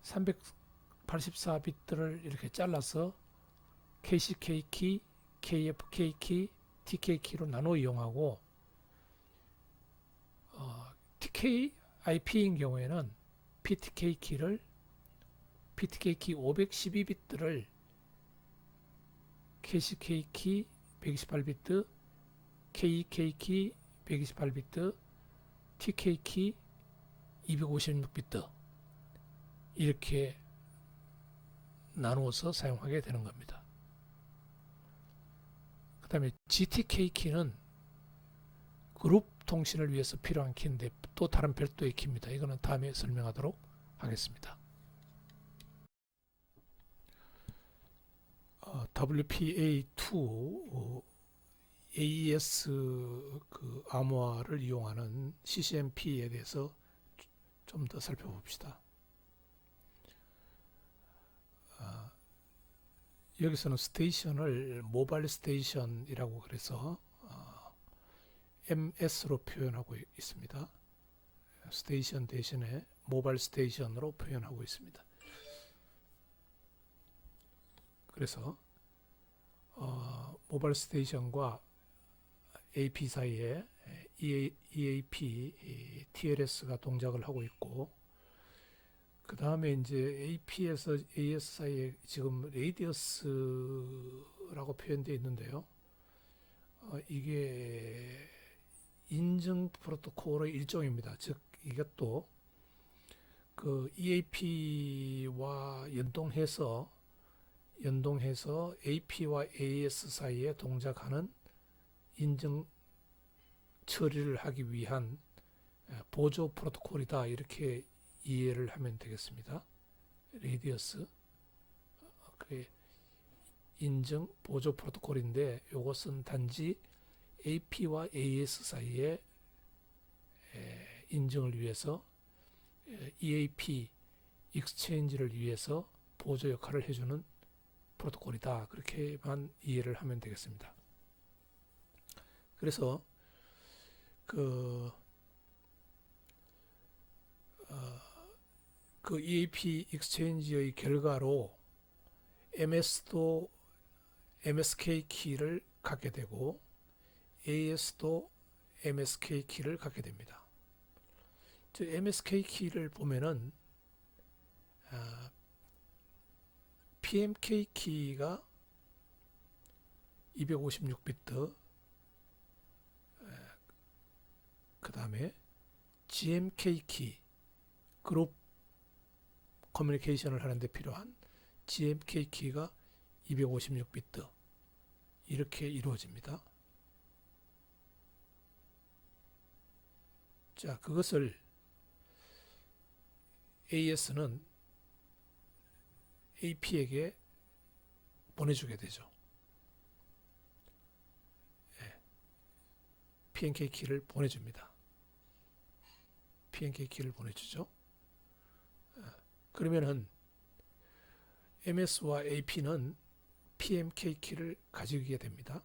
384비트를 이렇게 잘라서 KCK 키, KFK 키, TK 키로 나눠 이용하고 TKIP인 경우에는 PTK 키 512비트를 KCK 키 128비트, KEK 키 128비트, TK 키 256비트 이렇게 나누어서 사용하게 되는 겁니다. 그 다음에 GTK 키는 그룹 통신을 위해서 필요한 키인데 또 다른 별도의 키입니다. 이거는 다음에 설명하도록 하겠습니다. WPA2 AES 그 암호화를 이용하는 CCMP에 대해서 좀 더 살펴봅시다. 여기서는 스테이션을 모바일 스테이션이라고 그래서 MS로 표현하고 있습니다. 스테이션 대신에 모바일 스테이션으로 표현하고 있습니다. 그래서 모바일 스테이션과 AP 사이에 EAP, TLS가 동작을 하고 있고, 그 다음에 이제 AP에서 AS 사이에 지금 레이디어스라고 표현되어 있는데요. 이게 인증 프로토콜의 일종입니다. 즉, 이것도 그 EAP와 연동해서 AP와 AS 사이에 동작하는 인증 처리를 하기 위한 보조 프로토콜이다, 이렇게 이해를 하면 되겠습니다. 레디어스 인증 보조 프로토콜인데 이것은 단지 AP와 AS 사이에 인증을 위해서 EAP 익스체인지를 위해서 보조 역할을 해주는 프로토콜이다. 그렇게만 이해를 하면 되겠습니다. 그래서 그, 그 EAP 익스체인지의 결과로 MS도 MSK 키를 갖게 되고 AS도 MSK 키를 갖게 됩니다. 저 MSK 키를 보면은 PMK 키가 256비트, 그 다음에 GMK 키, 그룹 커뮤니케이션을 하는데 필요한 GMK 키가 256비트 이렇게 이루어집니다. 자, 그것을 AS는 AP에게 보내주게 되죠. PNK 키를 보내줍니다. PNK 키를 보내주죠. 그러면은 MS와 AP는 PMK 키를 가지게 됩니다.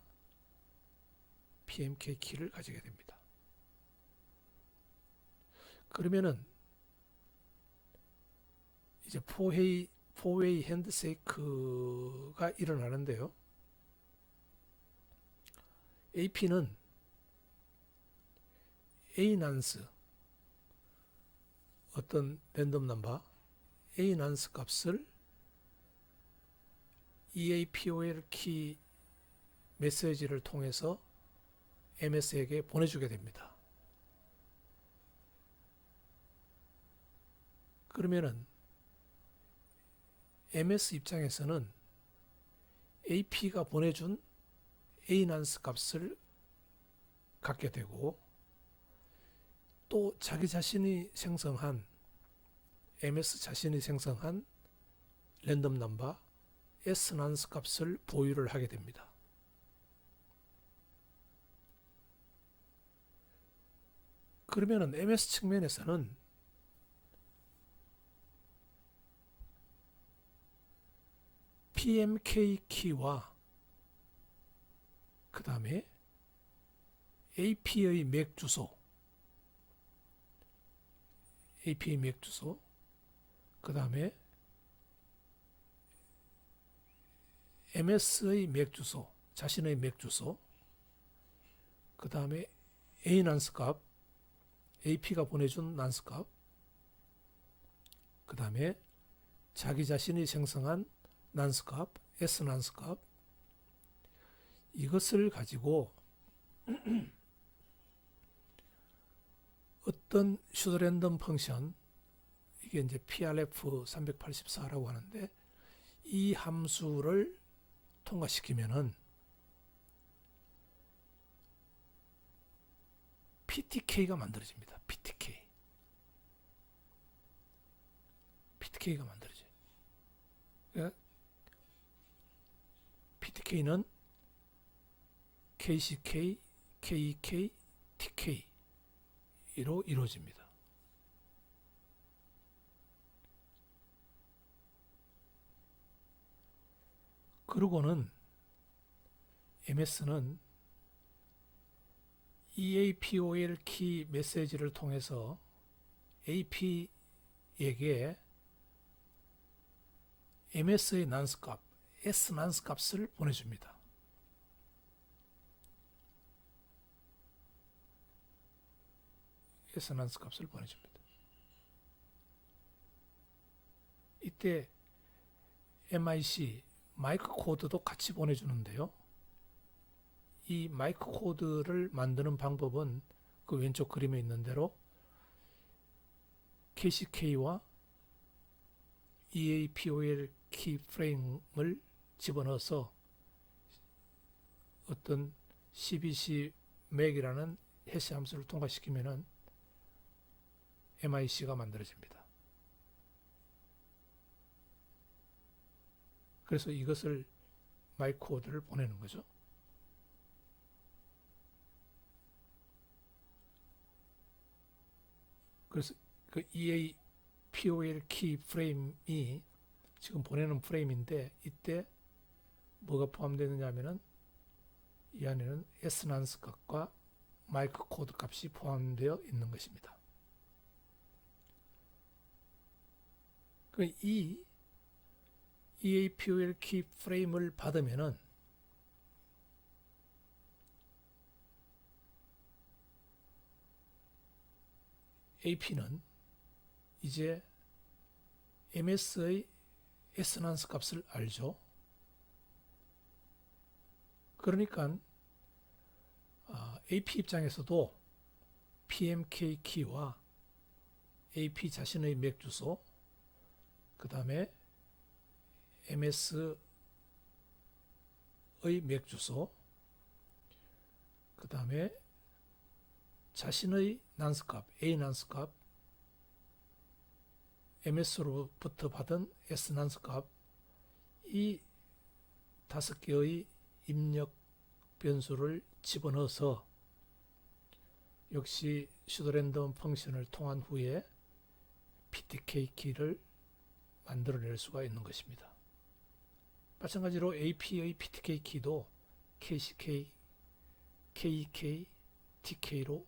PMK 키를 가지게 됩니다. 그러면은 이제 포웨이 핸드쉐이크가 일어나는데요. AP는 A난스, 어떤 랜덤 넘버 A난스 값을 EAPOL 키 메시지를 통해서 MS에게 보내주게 됩니다. 그러면은 MS 입장에서는 AP가 보내준 A난스 값을 갖게 되고 또 자기 자신이 생성한 MS 자신이 생성한 랜덤 넘버 S난스 값을 보유를 하게 됩니다. 그러면은 MS 측면에서는 PMK 키와 그 다음에 AP의 맥 주소, AP의 맥 주소, 그 다음에 MS의 맥 주소, 자신의 맥 주소, 그 다음에 A 난스 값, AP가 보내준 난스 값, 그 다음에 자기 자신이 생성한 난스 값, S 난스 값, 이것을 가지고 어떤 슈더랜덤 펑션, 이게 이제 PRF384라고 하는데 이 함수를 통과시키면은 PTK가 만들어집니다. PTK가 만들어져요. 그러니까 PTK는 KCK, KEK, TK로 이루어집니다. 그러고는 MS는 EAPOL 키 메시지를 통해서 AP에게 MS의 난스 값, S 난스 값을 보내줍니다. S 난스 값을 보내줍니다. 이때 MIC, 마이크 코드도 같이 보내주는데요. 이 마이크 코드를 만드는 방법은 그 왼쪽 그림에 있는 대로 KCK와 EAPOL 키 프레임을 집어넣어서 어떤 CBC 맥이라는 해시 함수를 통과시키면은 MIC가 만들어집니다. 그래서 이것을 마이크 코드를 보내는 거죠. 그래서 그 POL 키 프레임이 지금 보내는 프레임인데, 이때 뭐가 포함되느냐 하면은 이 안에는 에스난스 값과 마이크 코드 값이 포함되어 있는 것입니다. 이 EAPOL 키 프레임을 받으면은 AP는 이제 MS의 에스난스 값을 알죠. 그러니까 AP 입장에서도 PMK 키와 AP 자신의 맥 주소, 그 다음에 MS의 맥 주소, 그 다음에 자신의 난스 값, A 난스 값, MS로부터 받은 S 난스 값, 이 5개의 입력 변수를 집어넣어서 역시 슈도랜덤 펑션을 통한 후에 PTK 키를 만들어낼 수가 있는 것입니다. 마찬가지로 AP의 PTK 키도 KCK, KEK, TK로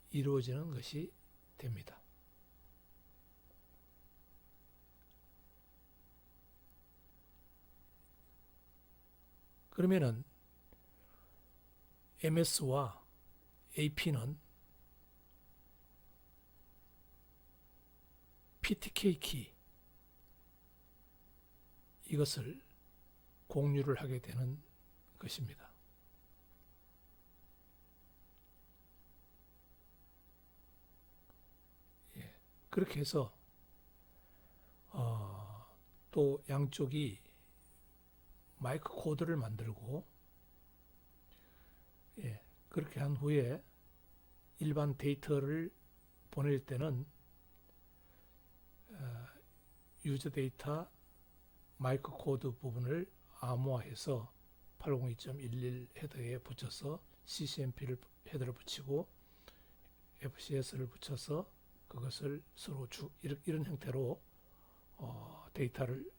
이루어지는 것이 됩니다. 그러면은 MS와 AP는 PTK 키 이것을 공유를 하게 되는 것입니다. 그렇게 해서 또 양쪽이 마이크 코드를 만들고 그렇게 한 후에 일반 데이터를 보낼 때는 유저 데이터 마이크 코드 부분을 암호화해서 802.11 헤더에 붙여서 CCMP를 헤더를 붙이고 FCS를 붙여서 그것을 서로 이런 형태로 데이터를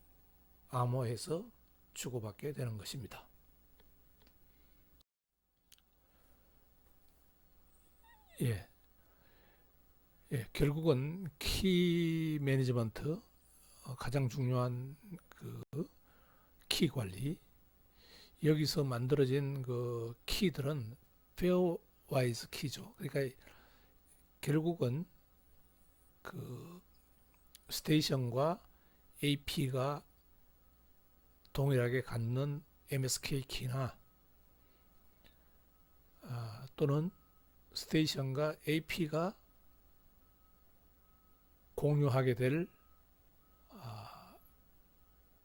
암호해서 주고받게 되는 것입니다. 결국은 키 매니지먼트 가장 중요한 그 키 관리, 여기서 만들어진 그 키들은 페어와이즈 키죠. 그러니까 결국은 그 스테이션과 AP가 동일하게 갖는 MSK 키나 또는 스테이션과 AP가 공유하게 될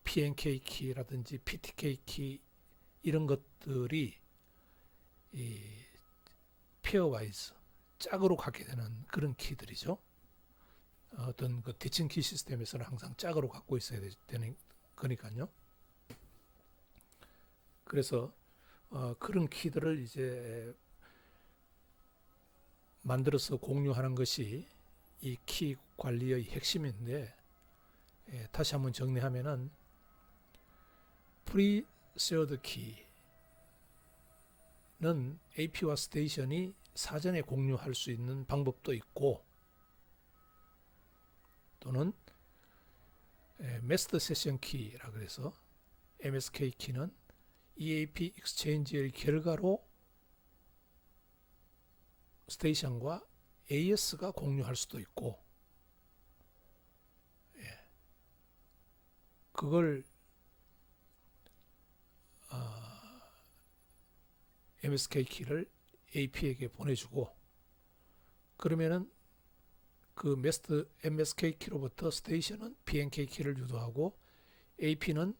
PNK 키라든지 PTK 키 이런 것들이 이 페어와이즈 짝으로 갖게 되는 그런 키들이죠. 어떤 그 대칭 키 시스템에서는 항상 짝으로 갖고 있어야 되는 거니까요. 그래서 그런 키들을 이제 만들어서 공유하는 것이 이 키 관리의 핵심인데, 다시 한번 정리하면은 프리세어드 키는 AP와 스테이션이 사전에 공유할 수 있는 방법도 있고, 또는 메스터 세션 키라 그래서 MSK 키는 EAP 익스체인지의 결과로 스테이션과 AS가 공유할 수도 있고, 그걸 MSK 키를 AP에게 보내주고, 그러면은 그 MSK 키로부터 스테이션은 PNK 키를 유도하고, AP는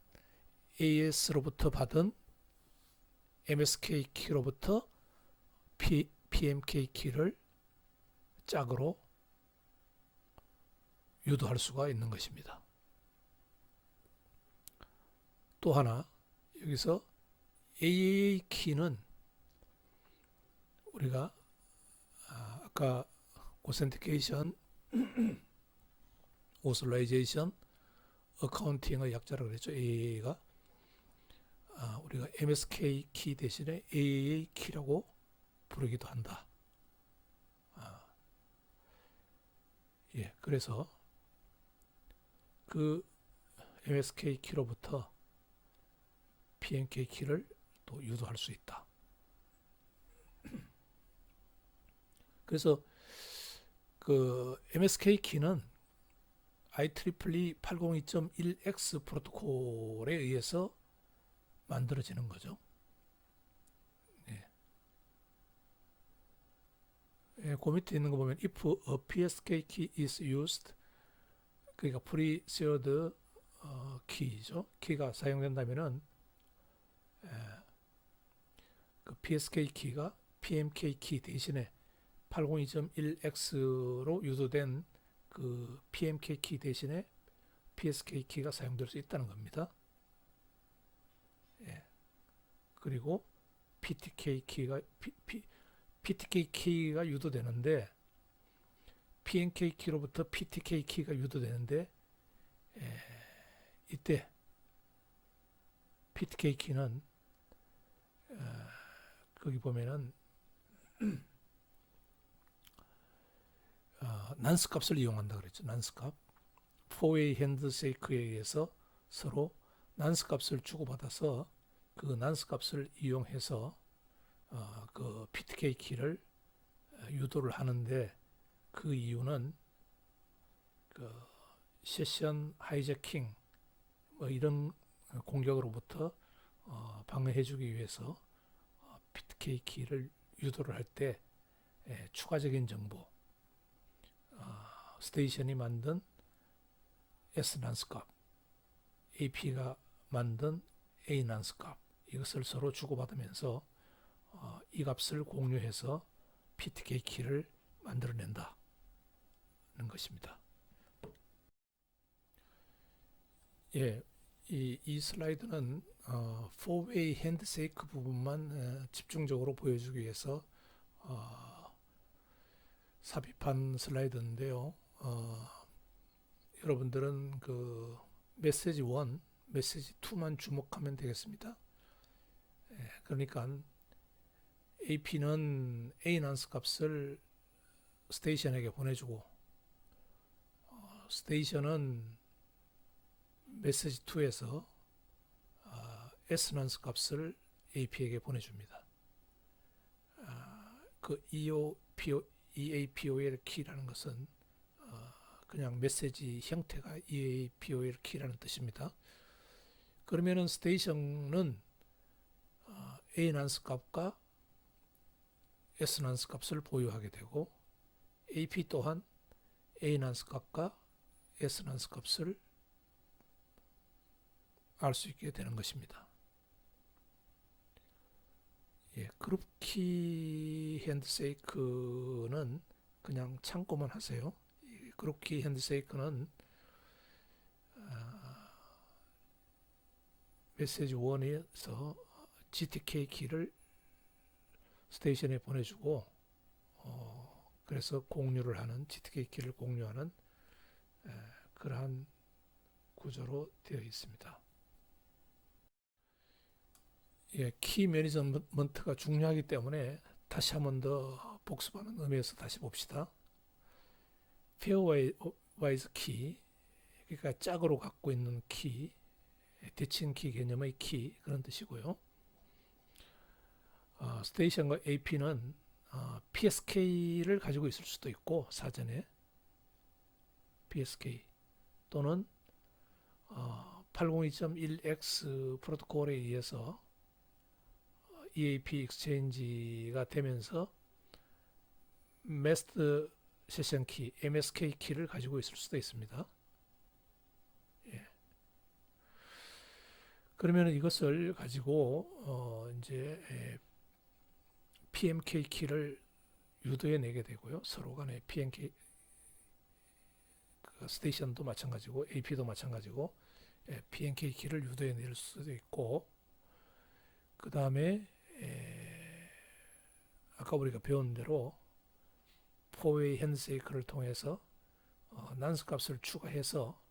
AS로부터 받은 MSK 키로부터 PMK 키를 짝으로 유도할 수가 있는 것입니다. 또 하나, 여기서 AAA 키는 우리가 아까 오센티케이션 오슬라이제이션 어카운팅의 약자라고 그랬죠. AA가 우리가 MSK 키 대신에 AAA 키라고 부르기도 한다. 예, 그래서 그 MSK 키로부터 PMK 키를 또 유도할 수 있다. 그래서 그 MSK 키는 IEEE 802.1x 프로토콜에 의해서 만들어지는 거죠. 예. 예, 그 밑에 있는 거 보면 if a PSK key is used, 그러니까 pre-shared 키죠. 키가 사용된다면은 그 PSK 키가 PMK 키 대신에 802.1x로 유도된 그 PMK 키 대신에 PSK 키가 사용될 수 있다는 겁니다. 예. 그리고 PTK 키가 유도되는데 PNK 키로부터 PTK 키가 유도되는데 이때 PTK 키는 거기 보면은 난스 값을 이용한다 그랬죠. 난스 값. 포웨이 핸드쉐이크에 의해서 서로 난스 값을 주고받아서 그 난스 값을 이용해서 그 PTK 키를 유도를 하는데 그 이유는 그 세션 하이제킹 뭐 이런 공격으로부터 방어해주기 위해서 PTK 키를 유도를 할 때 추가적인 정보, 스테이션이 만든 S난스 값, AP가 만든 A난스 값, 이것을 서로 주고받으면서 이 값을 공유해서 PTK 키를 만들어낸다는 것입니다. 예, 이 슬라이드는 4-way 핸드쉐이크 부분만 집중적으로 보여주기 위해서 삽입한 슬라이드인데요. 여러분들은 그 메시지 1, 메시지 2만 주목하면 되겠습니다. 그러니까 AP는 A난스 값을 스테이션에게 보내주고 스테이션은 메시지 2에서 S난스 값을 AP에게 보내줍니다. 그 EAPOL 키라는 것은 그냥 메시지 형태가 EAPOL 키라는 뜻입니다. 그러면은 스테이션은 A난스 값과 S난스 값을 보유하게 되고 AP 또한 A난스 값과 S난스 값을 알 수 있게 되는 것입니다. 예, 그룹키 핸드쉐이크는 그냥 참고만 하세요. 그룹키 핸드쉐이크는 메시지 1에서 GTK 키를 스테이션에 보내주고 그래서 공유를 하는 GTK 키를 공유하는 그러한 구조로 되어 있습니다. 예, 키 매니저먼트가 중요하기 때문에 다시 한 번 더 복습하는 의미에서 다시 봅시다. 페어와이즈 키, 그러니까 짝으로 갖고 있는 키, 대칭 키 개념의 키 그런 뜻이고요. 스테이션과 AP는 PSK를 가지고 있을 수도 있고 사전에 PSK 또는 802.1x 프로토콜에 의해서 EAP 익스체인지가 되면서 메스트 세션 키, MSK 키를 가지고 있을 수도 있습니다. 예. 그러면 이것을 가지고 이제 PMK 키를 유도해 내게 되고요. 서로 간에 PMK 스테이션도 마찬가지고 AP도 마찬가지고 PMK 키를 유도해 낼 수도 있고 그 다음에 아까 우리가 배운 대로 포웨이 핸드쉐이크를 통해서 난스 값을 추가해서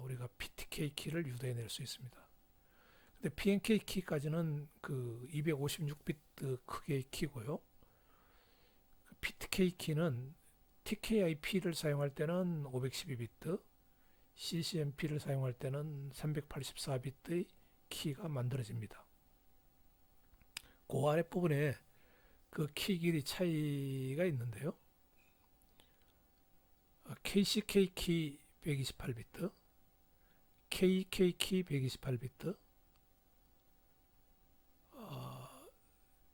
우리가 PTK 키를 유도해낼 수 있습니다. 근데 PNK 키까지는 그 256비트 크기의 키고요. PTK 키는 TKIP를 사용할 때는 512비트, CCMP를 사용할 때는 384비트의 키가 만들어집니다. 그 아랫부분에 그 키 길이 차이가 있는데요. KCK 키 128비트, KK 키 128비트,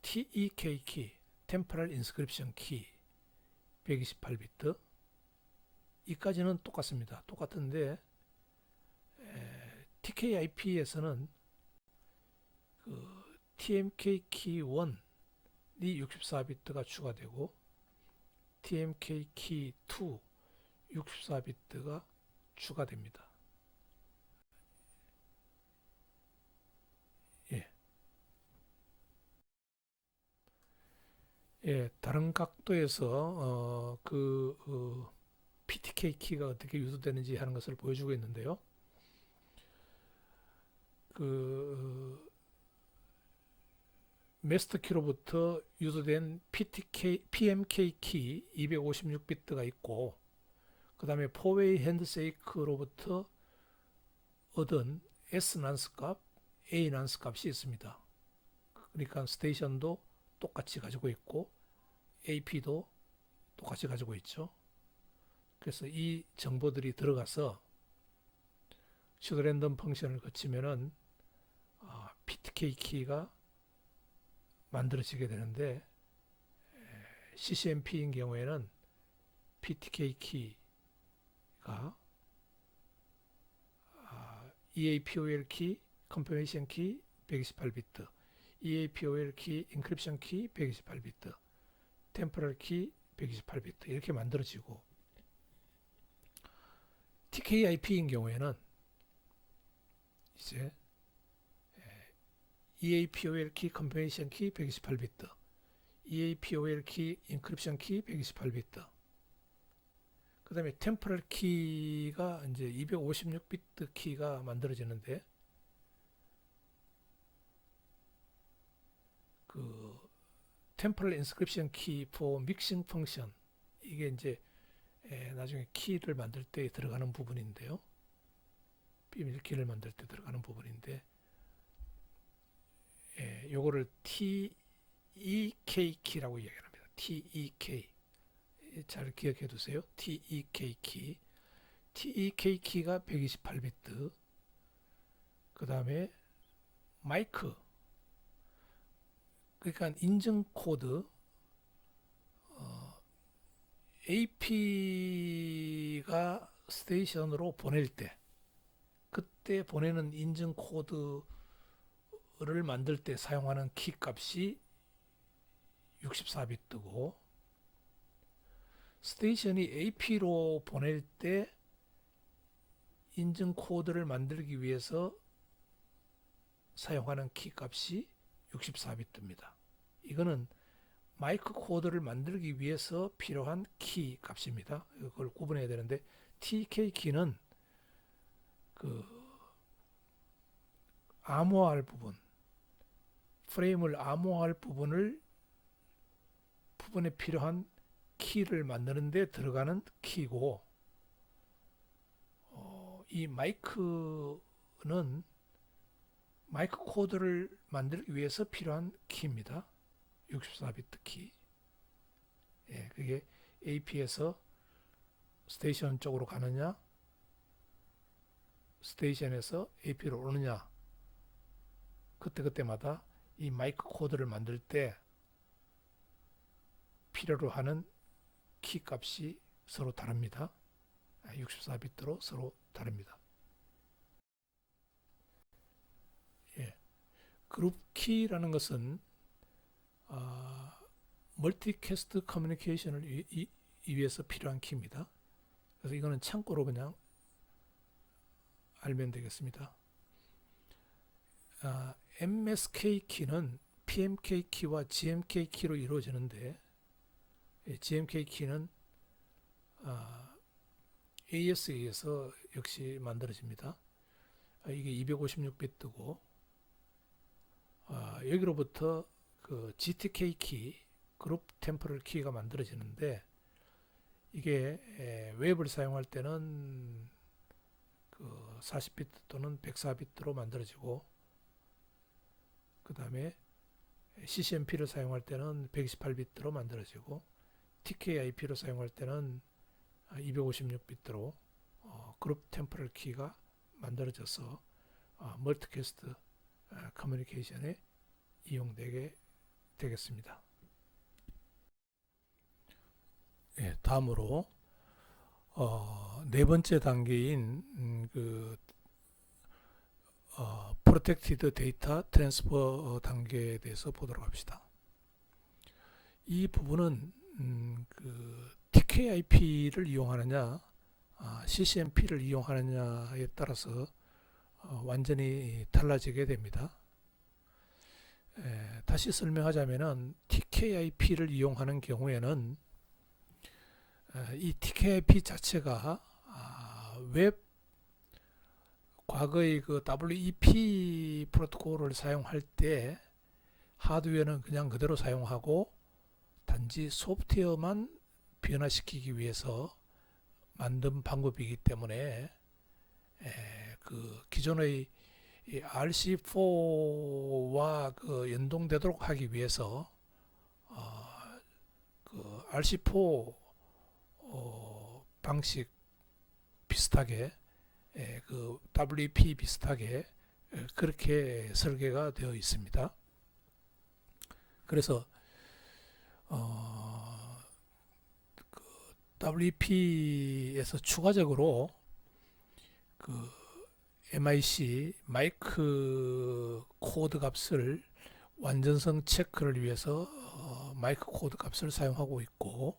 TEK 키, Temporal Inscription 키 128비트, 이까지는 똑같습니다. 똑같은데 TKIP에서는 그 TMK 키 1이 64비트가 추가되고 TMK 키 2 64비트가 추가됩니다. 예. 예, 다른 각도에서 PTK 키가 어떻게 유도되는지 하는 것을 보여주고 있는데요. 마스터 키로부터 유도된 PMK 키 256비트가 있고, 그 다음에 포웨이 핸드세이크로부터 얻은 S 난스 값, A 난스 값이 있습니다. 그러니까 스테이션도 똑같이 가지고 있고 AP도 똑같이 가지고 있죠. 그래서 이 정보들이 들어가서 슈도 랜덤 펑션을 거치면은 PTK 키가 만들어지게 되는데, CCMP인 경우에는 PTK 키가 EAPOL 키, 컨퍼메이션 키 128비트, EAPOL 키, 인크립션 키 128비트, 템포럴 키 128비트 이렇게 만들어지고, TKIP인 경우에는 이제 EAPOL 키, 컨퍼메이션 키 128비트, EAPOL 키, 인크립션 키 128비트, 그 다음에 템포럴 키가 이제 256비트 키가 만들어지는데, 그 템포럴 인스크립션 키 for 믹싱 펑션, 이게 이제 나중에 키를 만들 때 들어가는 부분인데요. 비밀키를 만들 때 들어가는 부분인데, 요거를 TEK 키라고 이야기합니다. TEK. 잘 기억해 두세요. TEK 키. TEK 키가 128비트. 그 다음에 마이크. 그러니까 인증 코드. AP가 스테이션으로 보낼 때, 그때 보내는 인증 코드를 만들 때 사용하는 키 값이 64비트고, 스테이션이 AP로 보낼 때 인증 코드를 만들기 위해서 사용하는 키 값이 64비트입니다. 이거는 마이크 코드를 만들기 위해서 필요한 키 값입니다. 이걸 구분해야 되는데, TK 키는 그 암호화할 부분, 프레임을 암호화할 부분에 필요한 키를 만드는 데 들어가는 키고, 이 마이크는 마이크 코드를 만들기 위해서 필요한 키입니다. 64비트 키. 예, 그게 AP에서 스테이션 쪽으로 가느냐, 스테이션에서 AP로 오느냐, 그때마다 이 마이크 코드를 만들 때 필요로 하는 키 값이 서로 다릅니다. 64비트로 서로 다릅니다. 예. 그룹 키라는 것은 멀티캐스트 커뮤니케이션을 위해서 필요한 키입니다. 그래서 이거는 참고로 그냥 알면 되겠습니다. MSK 키는 PMK 키와 GMK 키로 이루어지는데, GMK 키는 AS에서 역시 만들어집니다. 이게 256비트고 여기로부터 그 GTK 키, 그룹 템포럴 키가 만들어지는데 이게 웹을 사용할 때는 그 40비트 또는 104비트로 만들어지고 그 다음에 CCMP를 사용할 때는 128비트로 만들어지고 TKIP로 사용할 때는 256비트로 그룹 템포럴 키가 만들어져서 멀티캐스트 커뮤니케이션에 이용되게 되겠습니다. 예, 다음으로 네 번째 단계인 그 Protected Data Transfer 단계에 대해서 보도록 합시다. 이 부분은 그 TKIP를 이용하느냐, CCMP를 이용하느냐에 따라서 완전히 달라지게 됩니다. 다시 설명하자면은 TKIP를 이용하는 경우에는 이 TKIP 자체가 웹 과거의 그 WEP 프로토콜을 사용할 때 하드웨어는 그냥 그대로 사용하고 단지 소프트웨어만 변화시키기 위해서 만든 방법이기 때문에 그 기존의 RC4와 그 연동되도록 하기 위해서 그 RC4 방식 비슷하게 그 WP 비슷하게 그렇게 설계가 되어 있습니다. 그래서 그 WP에서 추가적으로 그 MIC 마이크 코드 값을 완전성 체크를 위해서 마이크 코드 값을 사용하고 있고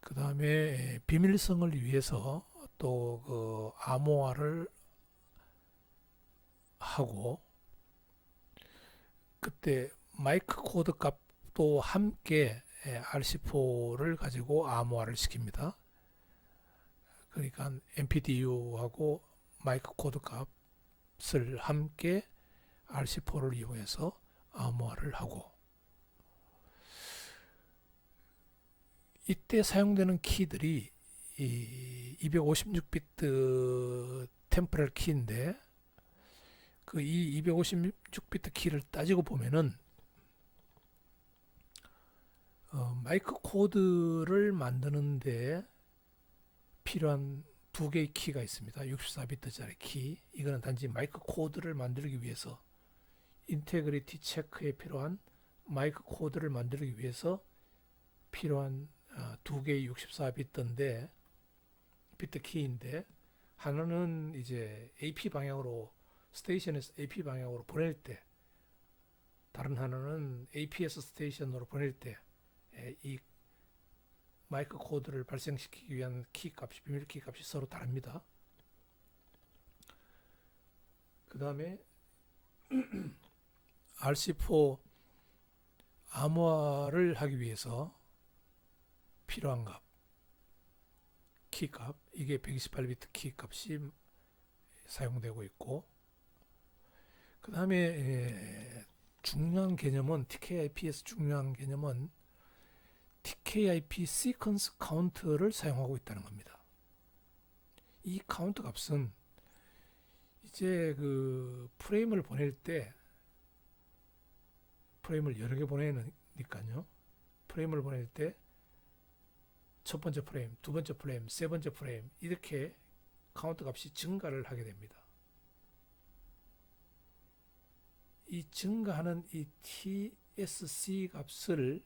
그 다음에 비밀성을 위해서 또 그 암호화를 하고 그때 마이크 코드 값도 함께 RC4를 가지고 암호화를 시킵니다. 그러니까 MPDU하고 마이크 코드 값을 함께 RC4를 이용해서 암호화를 하고 이때 사용되는 키들이 이 256비트 템포럴 키인데 그 이 256비트 키를 따지고 보면은 마이크 코드를 만드는데 필요한 두 개의 키가 있습니다. 64비트짜리 키. 이거는 단지 마이크 코드를 만들기 위해서 인테그리티 체크에 필요한 마이크 코드를 만들기 위해서 필요한 두 개의 64비트인데 비트 키인데 하나는 이제 AP 방향으로 스테이션에서 AP 방향으로 보낼 때 다른 하나는 APS 스테이션으로 보낼 때 이 마이크 코드를 발생시키기 위한 키 값이 비밀 키 값이 서로 다릅니다. 그 다음에 RC4 암호화를 하기 위해서 필요한 값, 키 값, 이게 128비트 키 값이 사용되고 있고 그 다음에 중요한 개념은 TKIP에서 중요한 개념은 TKIP 시퀀스 카운트를 사용하고 있다는 겁니다. 이 카운트 값은 이제 그 프레임을 보낼 때 프레임을 여러 개 보내니까요. 프레임을 보낼 때 첫 번째 프레임, 두 번째 프레임, 세 번째 프레임 이렇게 카운트 값이 증가를 하게 됩니다. 이 증가하는 이 TSC 값을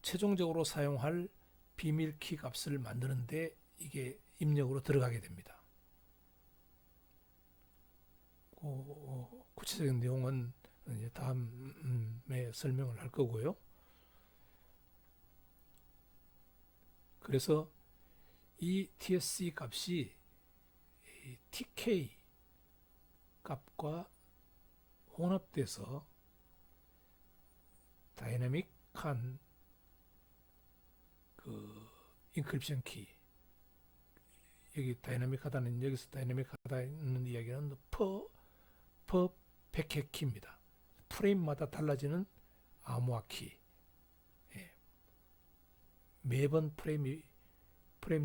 최종적으로 사용할 비밀 키 값을 만드는데 이게 입력으로 들어가게 됩니다. 구체적인 내용은 이제 다음에 설명을 할 거고요. 그래서 이 TSC 값이 이 TK 값과 혼합돼서 다이내믹한 그 인크립션 키, 여기 다이나믹하다는, 여기서 다이나믹하다는 이야기는 퍼 백헤 키입니다. 프레임마다 달라지는 암호화 키. 예. 매번 프레임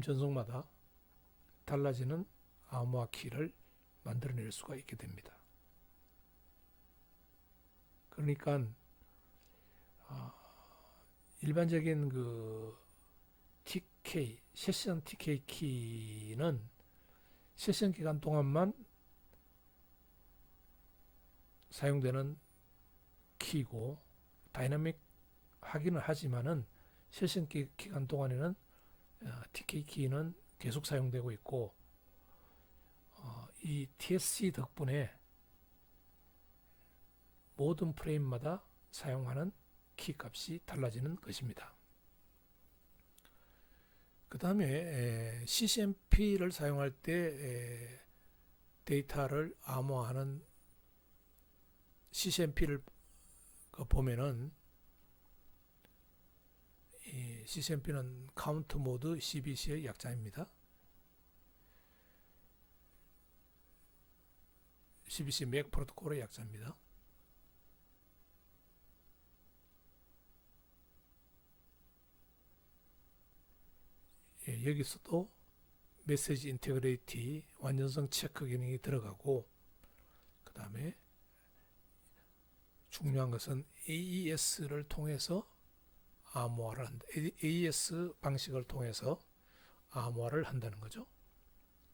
전송마다 달라지는 암호화 키를 만들어낼 수가 있게 됩니다. 그러니까 일반적인 그 TK, 세션 TK 키는 세션 기간 동안만 사용되는 키고, 다이나믹 하기는 하지만은 세션 기간 동안에는 TK 키는 계속 사용되고 있고, 이 TSC 덕분에 모든 프레임마다 사용하는 키 값이 달라지는 것입니다. 그 다음에 CCMP를 사용할 때 데이터를 암호화하는 CCMP를 보면은, 이 CCMP는 카운트 모드 CBC의 약자입니다. CBC 맥 프로토콜의 약자입니다. 여기서도 메시지 인테그리티 완전성 체크 기능이 들어가고, 그 다음에 중요한 것은 AES를 통해서 암호화를 한다. AES 방식을 통해서 암호화를 한다는 거죠.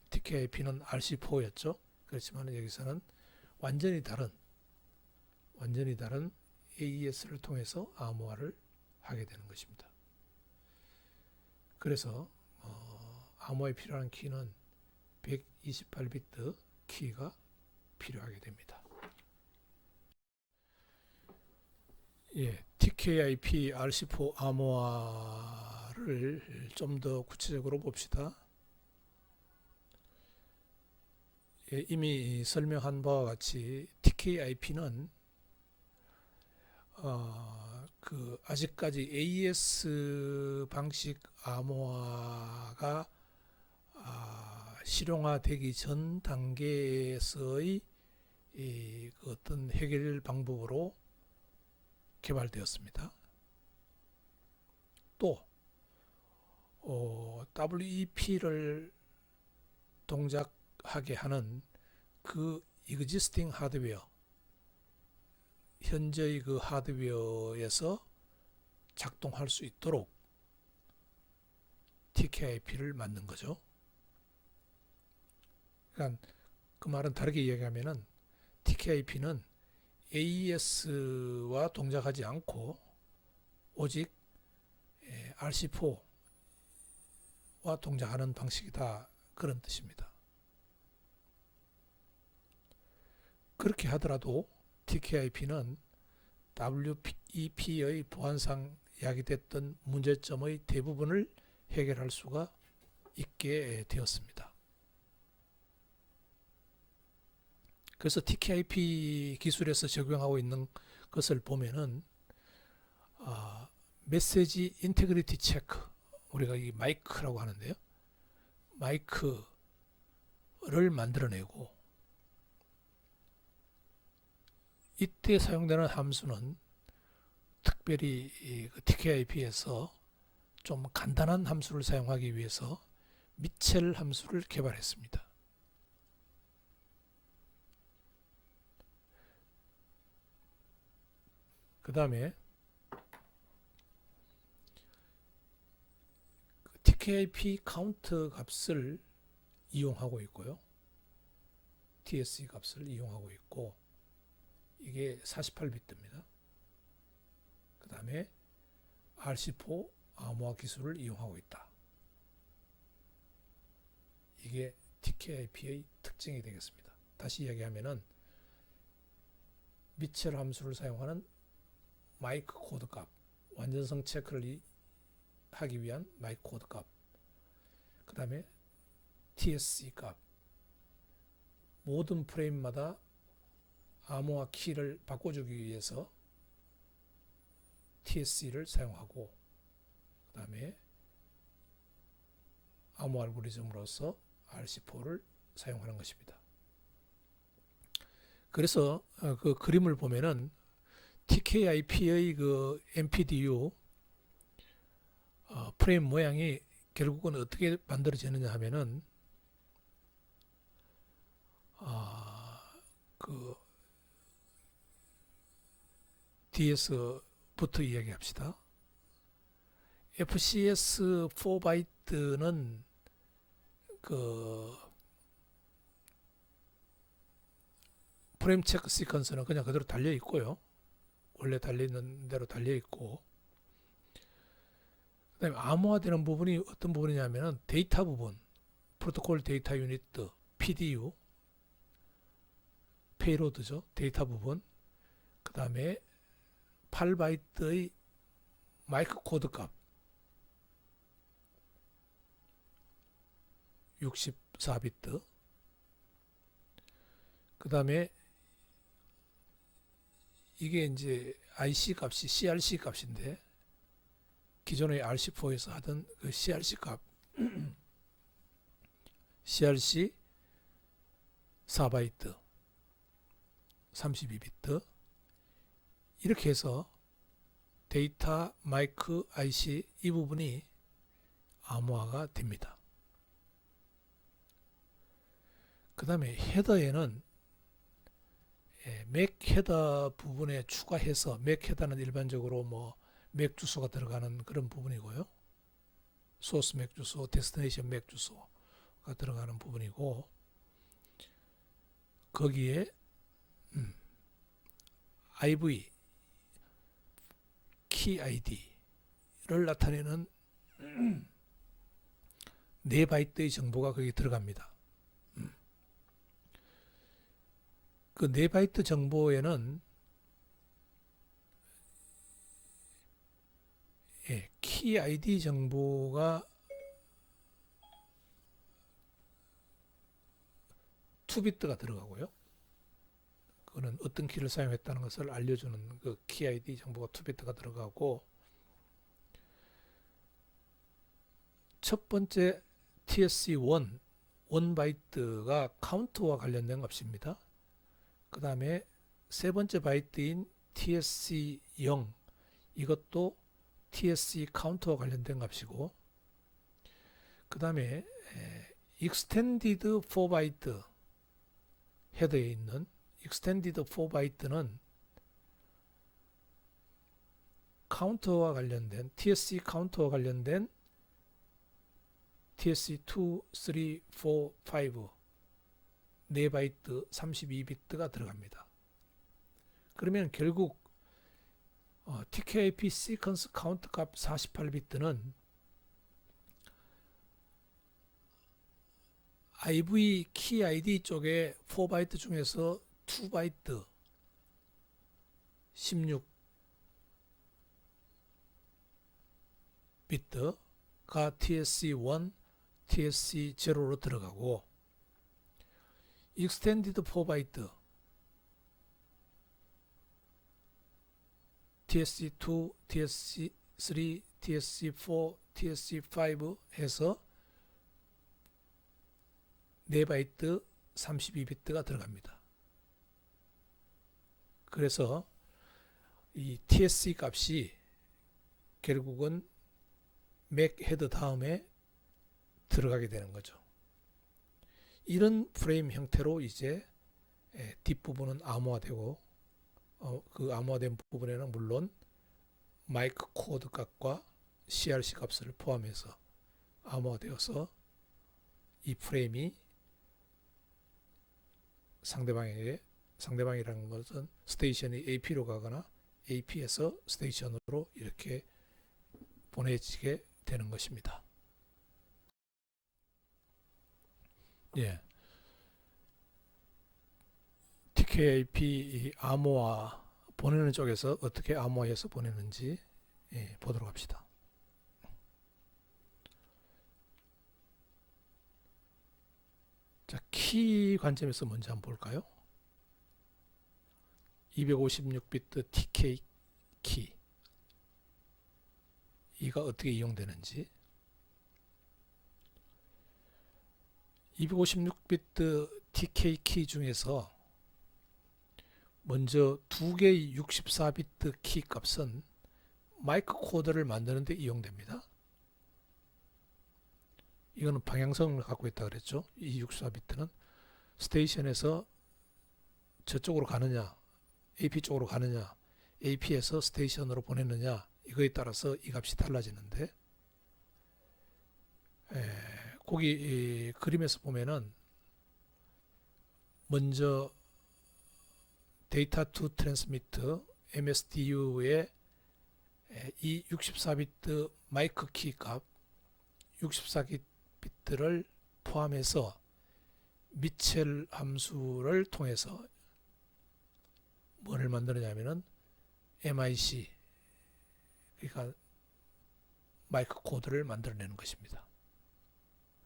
TKIP는 RC4였죠. 그렇지만 여기서는 완전히 다른 AES를 통해서 암호화를 하게 되는 것입니다. 그래서 암호화에 필요한 키는 128비트 키가 필요하게 됩니다. TKIP RC4 암호화를 좀 더 구체적으로 봅시다. 이미 설명한 바와 같이 TKIP는 아직까지 AES 방식 암호화가 실용화되기 전 단계에서의 그 어떤 해결 방법으로 개발되었습니다. 또 WEP를 동작하게 하는 그 existing 하드웨어, 현재의 그 하드웨어에서 작동할 수 있도록 TKIP를 만든 거죠. 그러니까 그 말은 다르게 이야기하면은 TKIP는 AES와 동작하지 않고 오직 RC4와 동작하는 방식이다, 그런 뜻입니다. 그렇게 하더라도 TKIP는 WEP의 보안상 야기됐던 문제점의 대부분을 해결할 수가 있게 되었습니다. 그래서 TKIP 기술에서 적용하고 있는 것을 보면은 메시지 인테그리티 체크, 우리가 이 마이크라고 하는데요. 마이크를 만들어내고, 이때 사용되는 함수는 특별히 TKIP에서 좀 간단한 함수를 사용하기 위해서 미첼 함수를 개발했습니다. 그 다음에 TKIP 카운트 값을 이용하고 있고요. TSC 값을 이용하고 있고, 이게 48비트입니다. 그 다음에 RC4 암호화 기술을 이용하고 있다. 이게 TKIP의 특징이 되겠습니다. 다시 이야기하면은 미첼 함수를 사용하는 마이크 코드 값, 완전성 체크를 하기 위한 마이크 코드 값, 그 다음에 TSC 값, 모든 프레임마다 암호화 키를 바꿔주기 위해서 TSC를 사용하고, 그 다음에 암호 알고리즘으로서 RC4를 사용하는 것입니다. 그래서 그 그림을 보면은 TK-IP의 그 MPDU 프레임 모양이 결국은 어떻게 만들어지느냐 하면은 그 DS부터 이야기합시다. FCS 4바이트는 그 프레임 체크 시퀀스는 그냥 그대로 달려 있고요. 원래 달리는 대로 달려 있고, 그다음에 암호화되는 부분이 어떤 부분이냐면은 데이터 부분, 프로토콜 데이터 유닛, PDU, 페이로드죠. 데이터 부분. 그다음에 8바이트의 마이크 코드 값, 64비트. 그다음에 이게 이제 IC 값이 CRC 값인데, 기존의 RC4에서 하던 그 CRC 값, CRC 4바이트, 32비트. 이렇게 해서 데이터, 마이크, IC 이 부분이 암호화가 됩니다. 그 다음에 헤더에는 맥 헤더 부분에 추가해서, 맥 헤더는 일반적으로 뭐 맥 주소가 들어가는 그런 부분이고요. 소스 맥 주소, 데스티네이션 맥 주소가 들어가는 부분이고, 거기에 IV 키 아이디를 나타내는 4바이트의 정보가 거기 들어갑니다. 그 4바이트 정보에는 키 아이디 정보가 2비트가 들어가고요. 그거는 어떤 키를 사용했다는 것을 알려주는 그 키 아이디 정보가 2비트가 들어가고, 첫 번째 TSC1 1바이트가 카운트와 관련된 값입니다. 그 다음에 세 번째 바이트인 TSC0 이것도 TSC 카운트와 관련된 값이고, 그 다음에 Extended 4바이트 헤더에 있는 Extended 4바이트는 카운터와 관련된 TSC 카운터와 관련된 TSC2, 3, 4, 5 4바이트 32비트가 들어갑니다. 그러면 결국 TKIP 시퀀스 카운트 값 48비트는 IV 키 아이디 쪽에 4바이트 중에서 2바이트 16비트가 TSC1, TSC0로 들어가고, Extended 4바이트 TSC2, TSC3, TSC4, TSC5 해서 4바이트 32비트가 들어갑니다. 그래서 이 TSC 값이 결국은 맥 헤드 다음에 들어가게 되는 거죠. 이런 프레임 형태로 이제 뒷부분은 암호화되고, 그 암호화된 부분에는 물론 마이크 코드 값과 CRC 값을 포함해서 암호화되어서 이 프레임이 상대방이라는 것은 스테이션이 AP로 가거나 AP에서 스테이션으로 이렇게 보내지게 되는 것입니다. 예. TKIP 암호화 보내는 쪽에서 어떻게 암호화해서 보내는지 보도록 합시다. 자, 키 관점에서 먼저 한번 볼까요? 256비트 TK 키, 이가 어떻게 이용되는지. 256비트 TK 키 중에서 먼저 두 개의 64비트 키 값은 마이크 코드를 만드는 데 이용됩니다. 이거는 방향성을 갖고 있다 그랬죠. 이 64비트는 스테이션에서 저쪽으로 가느냐, AP 쪽으로 가느냐, AP에서 스테이션으로 보내느냐, 이거에 따라서 이 값이 달라지는데, 거기 이 그림에서 보면은 먼저 데이터 투 트랜스미트 MSDU의 이 64비트 마이크 키 값 64비트를 포함해서 미첼 함수를 통해서 뭐를 만드느냐면은 MIC, 그러니까 마이크 코드를 만들어내는 것입니다.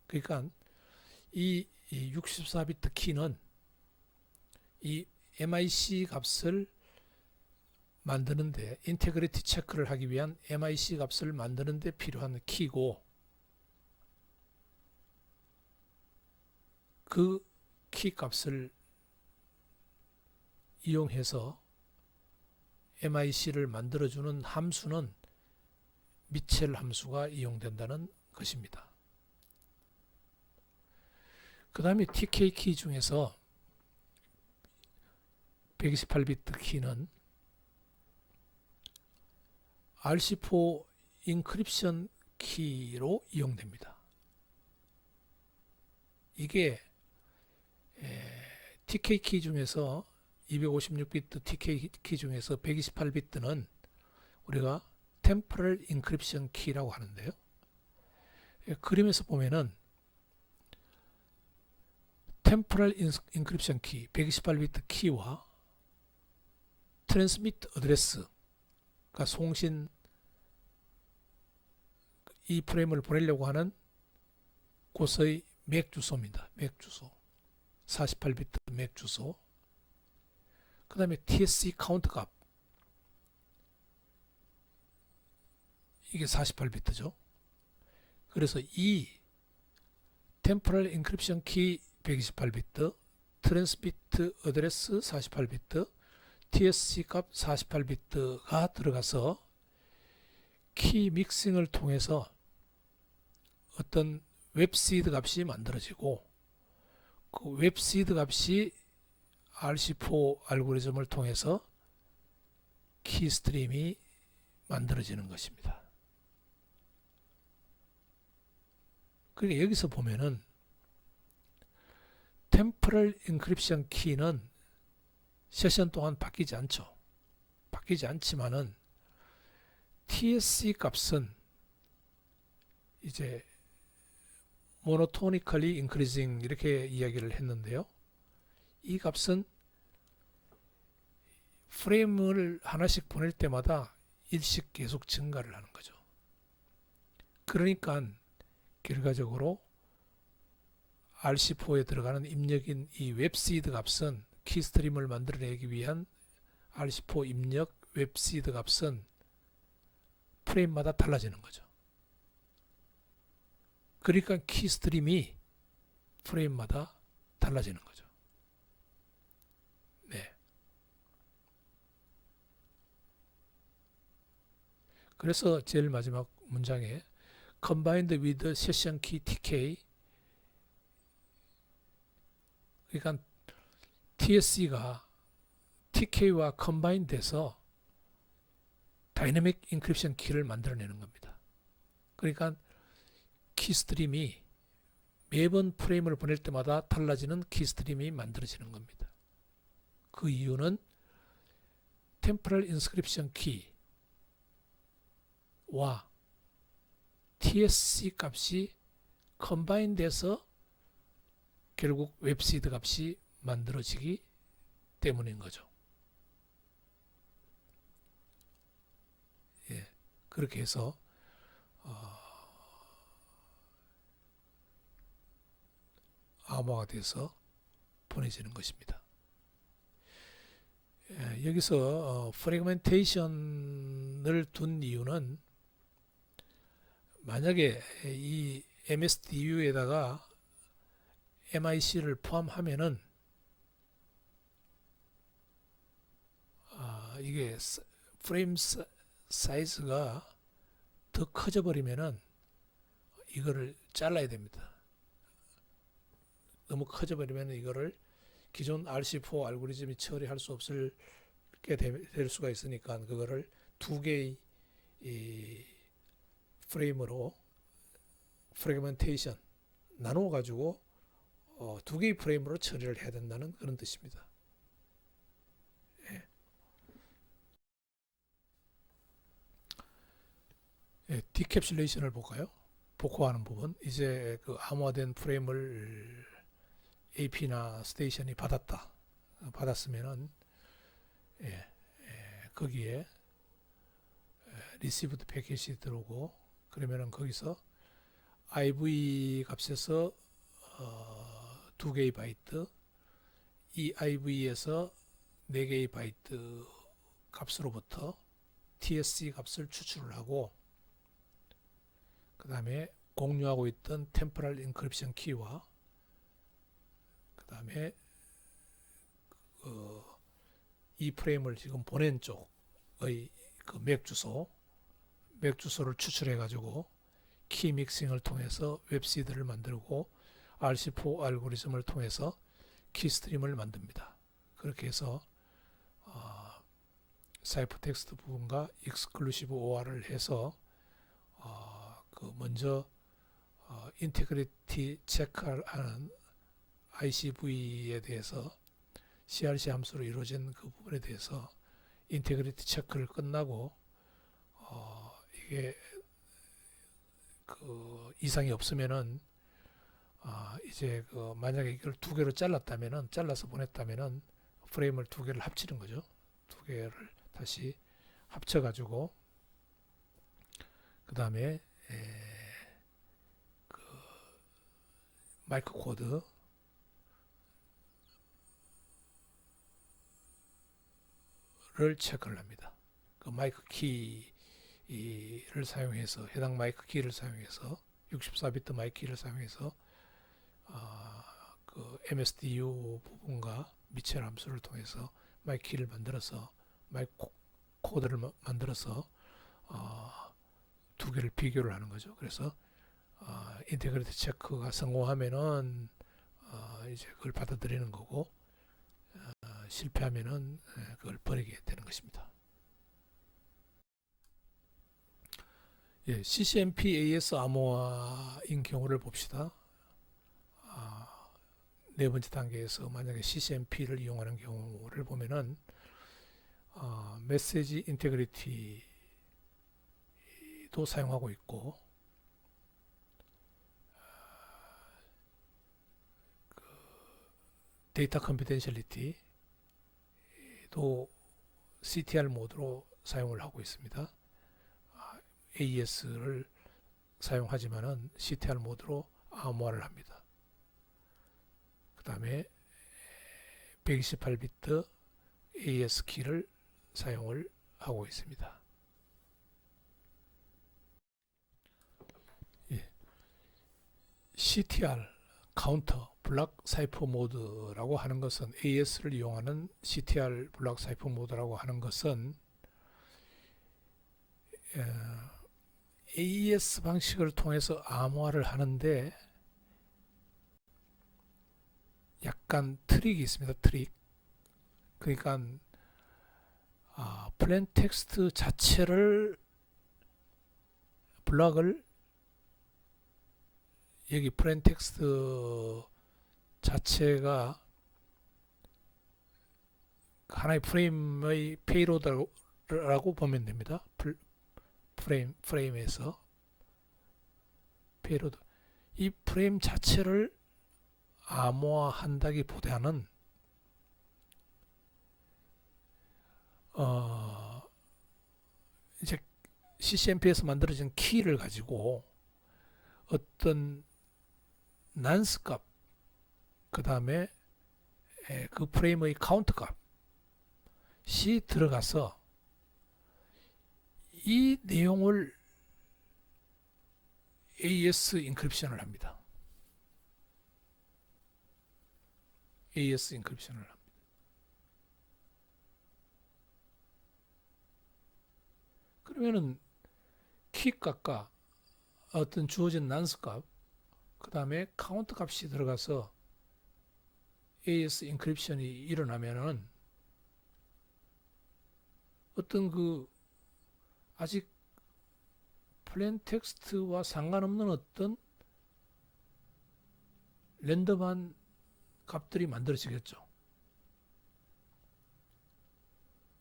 그러니까 이 64비트 키는 이 MIC 값을 만드는데, 인테그리티 체크를 하기 위한 MIC 값을 만드는데 필요한 키고, 그 키 값을 이용해서 MIC를 만들어주는 함수는 미첼 함수가 이용된다는 것입니다. 그 다음에 TK 키 중에서 128비트 키는 RC4 인크립션 키로 이용됩니다. 이게 TK 키 중에서 256비트 TK 키 중에서 128비트는 우리가 템포럴 인크립션 키라고 하는데요. 그림에서 보면은 템포럴 인크립션 키 128비트 키와 트랜스미트 어드레스가 송신 이 프레임을 보내려고 하는 곳의 맥 주소입니다. 맥 주소 48비트 맥 주소. 그 다음에 TSC 카운트 값, 이게 48비트죠. 그래서 이 템포럴 인크립션 키 128비트, 트랜스미트 어드레스 48비트, TSC 값 48비트가 들어가서 키 믹싱을 통해서 어떤 웹시드 값이 만들어지고, 그 웹시드 값이 RC4 알고리즘을 통해서 키 스트림이 만들어지는 것입니다. 그러니까 여기서 보면은 템포럴 인크립션 키는 세션 동안 바뀌지 않죠. 바뀌지 않지만은 TSC 값은 이제 monotonically increasing 이렇게 이야기를 했는데요. 이 값은 프레임을 하나씩 보낼 때마다 일씩 계속 증가를 하는 거죠. 그러니까 결과적으로 RC4에 들어가는 입력인 이 웹시드 값은 키스트림을 만들어내기 위한 RC4 입력 웹시드 값은 프레임마다 달라지는 거죠. 그러니까 키스트림이 프레임마다 달라지는 거죠. 네. 그래서 제일 마지막 문장에 combined with session key TK, 그러니까 TSC가 TK와 combine 돼서 다이내믹 인크립션 키를 만들어내는 겁니다. 그러니까 키스트림이 매번 프레임을 보낼 때마다 달라지는 키스트림이 만들어지는 겁니다. 그 이유는 템포럴 인스크립션 키와 TSC 값이 컴바인 돼서 결국 웹시드 값이 만들어지기 때문인 거죠. 예, 그렇게 해서 암호화가 돼서 보내지는 것입니다. 예, 여기서 프래그멘테이션을 둔 이유는 만약에 이 MSDU에다가 MIC를 포함하면은 이게 프레임 사이즈가 더 커져 버리면은 이거를 잘라야 됩니다. 너무 커져 버리면 이거를 기존 RC4 알고리즘이 처리할 수 없을 게 될 수가 있으니까 그거를 두 개의 이 프레임으로 프래그멘테이션 나누어 가지고 두 개의 프레임으로 처리를 해야 된다는 그런 뜻입니다. 예. 예, 디캡슐레이션을 볼까요? 복호하는 부분. 이제 그 암호화된 프레임을 AP나 스테이션이 받았다. 받았으면은 예, 거기에 리시브드 패킷이 들어오고 그러면은 거기서 IV 값에서 두 개의 바이트, 이 IV에서 네 개의 바이트 값으로부터 TSC 값을 추출을 하고 그 다음에 공유하고 있던 템포럴 인크립션 키와 그 다음에 이 프레임을 지금 보낸 쪽의 그 맥 주소를 추출해 가지고 키 믹싱을 통해서 웹시드를 만들고 RC4 알고리즘을 통해서 키 스트림을 만듭니다. 그렇게 해서 사이퍼 텍스트 부분과 익스클루시브 OR을 해서 그 먼저 인테그리티 체크하는 ICV에 대해서 CRC 함수로 이루어진 그 부분에 대해서 인테그리티 체크를 끝나고 이게 그 이상이 없으면은 이제 그 만약에 이걸 두 개로 잘라서 보냈다면은 프레임을 두 개를 합치는 거죠. 두 개를 다시 합쳐가지고 그 다음에 그 마이크 코드를 체크를 합니다. 그 마이크 키를 사용해서 해당 마이크 키를 사용해서 64비트 마이크 키를 사용해서 그 MSDU 부분과 미첼 함수를 통해서 마이크 키를 만들어서 마이크 코드를 만들어서 두 개를 비교를 하는 거죠. 그래서 인테그리티 체크가 성공하면은 이제 그걸 받아들이는 거고 실패하면은 그걸 버리게 되는 것입니다. 예, CCMP AS 암호화인 경우를 봅시다. 네 번째 단계에서 만약에 CCMP를 이용하는 경우를 보면은 메시지 인테그리티도 사용하고 있고 데이터 컨피덴셜리티도 CTR 모드로 사용을 하고 있습니다. AES를 사용하지만은 CTR 모드로 암호화를 합니다. 그 다음에 128비트 AES 키를 사용을 하고 있습니다. 예. CTR 카운터 블락 사이퍼 모드라고 하는 것은 AES를 이용하는 CTR 블락 사이퍼 모드라고 하는 것은 AES 방식을 통해서 암호화를 하는데 약간 트릭이 있습니다. 트릭. 그러니까 플레인 텍스트 자체를 블락을 여기 플레인 텍스트 자체가 하나의 프레임의 페이로드라고 보면 됩니다. 프레임에서 페이로드 이 프레임 자체를 암호화한다기보다는 이제 CCMP에서 만들어진 키를 가지고 어떤 난스 값, 그 다음에 그 프레임의 카운트 값이 들어가서 이 내용을 AES 인크립션을 합니다. AES 인크립션을 합니다. 그러면은 키 값과 어떤 주어진 난스 값, 그 다음에 카운트 값이 들어가서 AES 인크립션이 일어나면은 어떤 그 아직 플레인 텍스트와 상관없는 어떤 랜덤한 값들이 만들어지겠죠.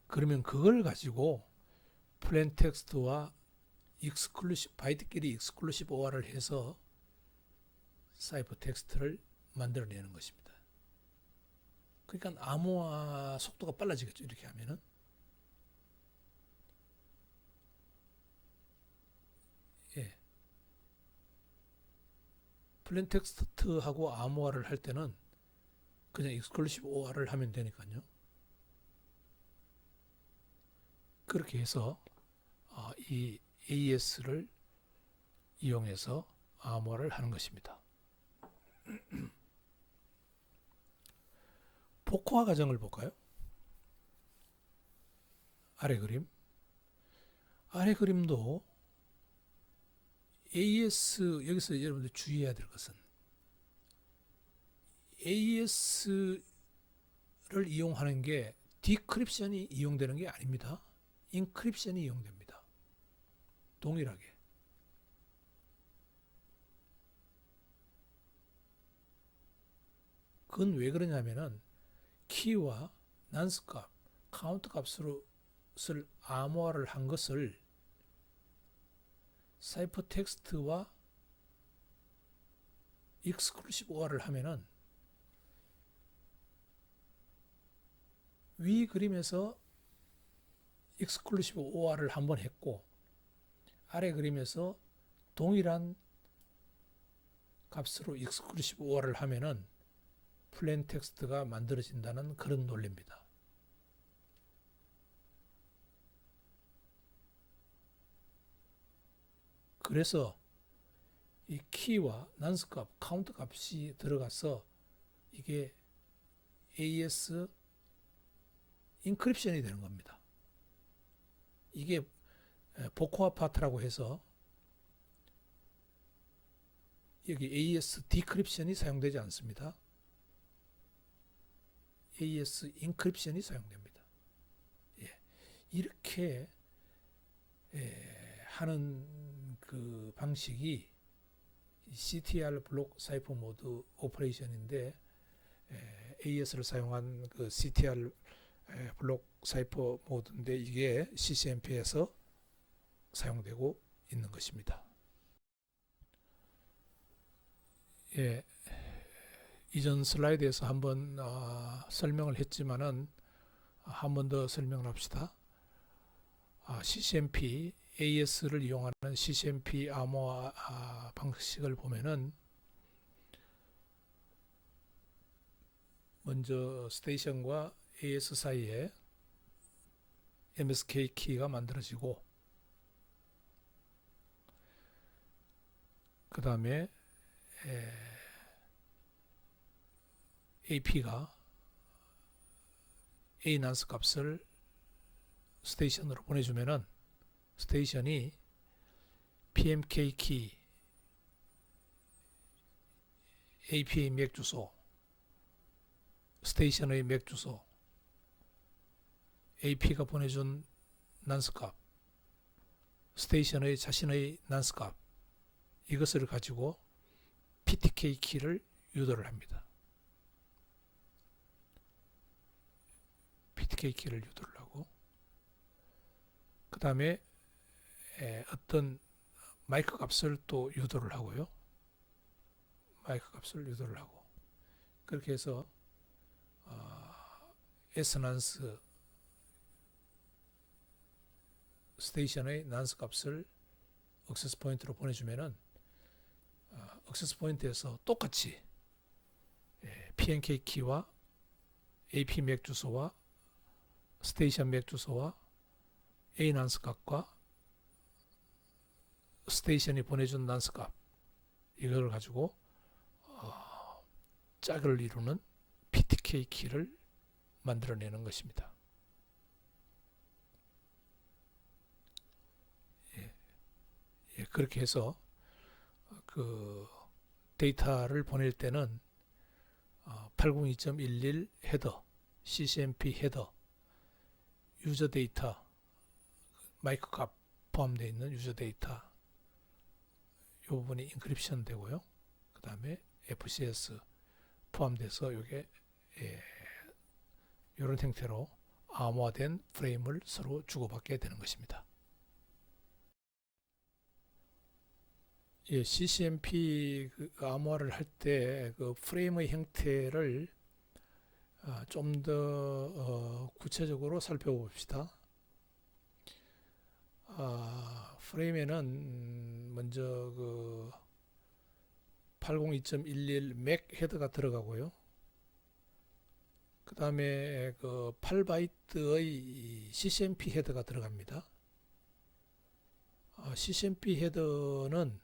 그러면 그걸 가지고 플레인 텍스트와 익스클루시브 바이트끼리 익스클루시브 OR을 해서 사이퍼 텍스트를 만들어내는 것입니다. 그러니까 암호화 속도가 빨라지겠죠. 이렇게 하면은. 예. 플레인 텍스트하고 암호화를 할 때는 그냥 익스클루시브 OR을 하면 되니까요. 그렇게 해서 이 AES를 이용해서 암호화를 하는 것입니다. 복호화 과정을 볼까요? 아래 그림. 아래 그림도 AES, 여기서 여러분들 주의해야 될 것은 AES를 이용하는 게 디크립션이 이용되는 게 아닙니다. 인크립션이 이용됩니다. 동일하게. 그건 왜 그러냐면은 키와 난스 값, 카운트 값으로 암호화를 한 것을 사이퍼 텍스트와 익스클루시브 OR를 하면은 위 그림에서 익스클루시브 OR를 한번 했고 아래 그림에서 동일한 값으로 익스클루시브 OR를 하면은 플레인 텍스트가 만들어진다는 그런 논리입니다. 그래서 이 키와 난스 값, 카운트 값이 들어가서 이게 AES 인크립션이 되는 겁니다. 이게 복호화 파트라고 해서 여기 AES 디크립션이 사용되지 않습니다. AES 인크립션이 사용됩니다. 예. 이렇게 하는 그 방식이 CTR 블록 사이퍼 모드 오퍼레이션인데 AES를 사용한 그 CTR 블록 사이퍼 모드인데 이게 CCMP에서 사용되고 있는 것입니다. 예, 이전 슬라이드에서 한번 설명을 했지만은 한 번 더 설명을 합시다. CCMP, AES를 이용하는 CCMP 암호화 방식을 보면은 먼저 스테이션과 AES 사이에 MSK 키가 만들어지고 그 다음에 AP가 A 난스 값을 스테이션으로 보내주면은 스테이션이 PMK 키, AP의 맥 주소, 스테이션의 맥 주소, AP가 보내준 난스 값, 스테이션의 자신의 난스 값, 이것을 가지고 PTK 키를 유도를 합니다. PTK 키를 유도를 하고 그 다음에 어떤 마이크 값을 또 유도를 하고요. 마이크 값을 유도를 하고 그렇게 해서 에스난스 스테이션의 난스 값을 액세스 포인트로 보내주면은 액세스 포인트에서 똑같이 PNK 키와 AP 맥 주소와 스테이션 맥 주소와 A 난스 값과 스테이션이 보내준 난스 값 이걸 가지고 짝을 이루는 PTK TK 키를 만들어내는 것입니다. 예, 예, 그렇게 해서 그 데이터를 보낼 때는 802.11 헤더, CCMP 헤더, 유저 데이터, 마이크 값 포함되어 있는 유저 데이터 이 부분이 인크립션 되고요. 그 다음에 FCS 포함돼서 이게 이런 형태로 암호화된 프레임을 서로 주고받게 되는 것입니다. 예, CCMP 암호화를 할 때 그 프레임의 형태를 좀 더 구체적으로 살펴봅시다. 프레임에는 먼저 그 802.11 맥 헤더가 들어가고요. 그 다음에 그 8바이트의 CCMP 헤더가 들어갑니다. CCMP 헤더는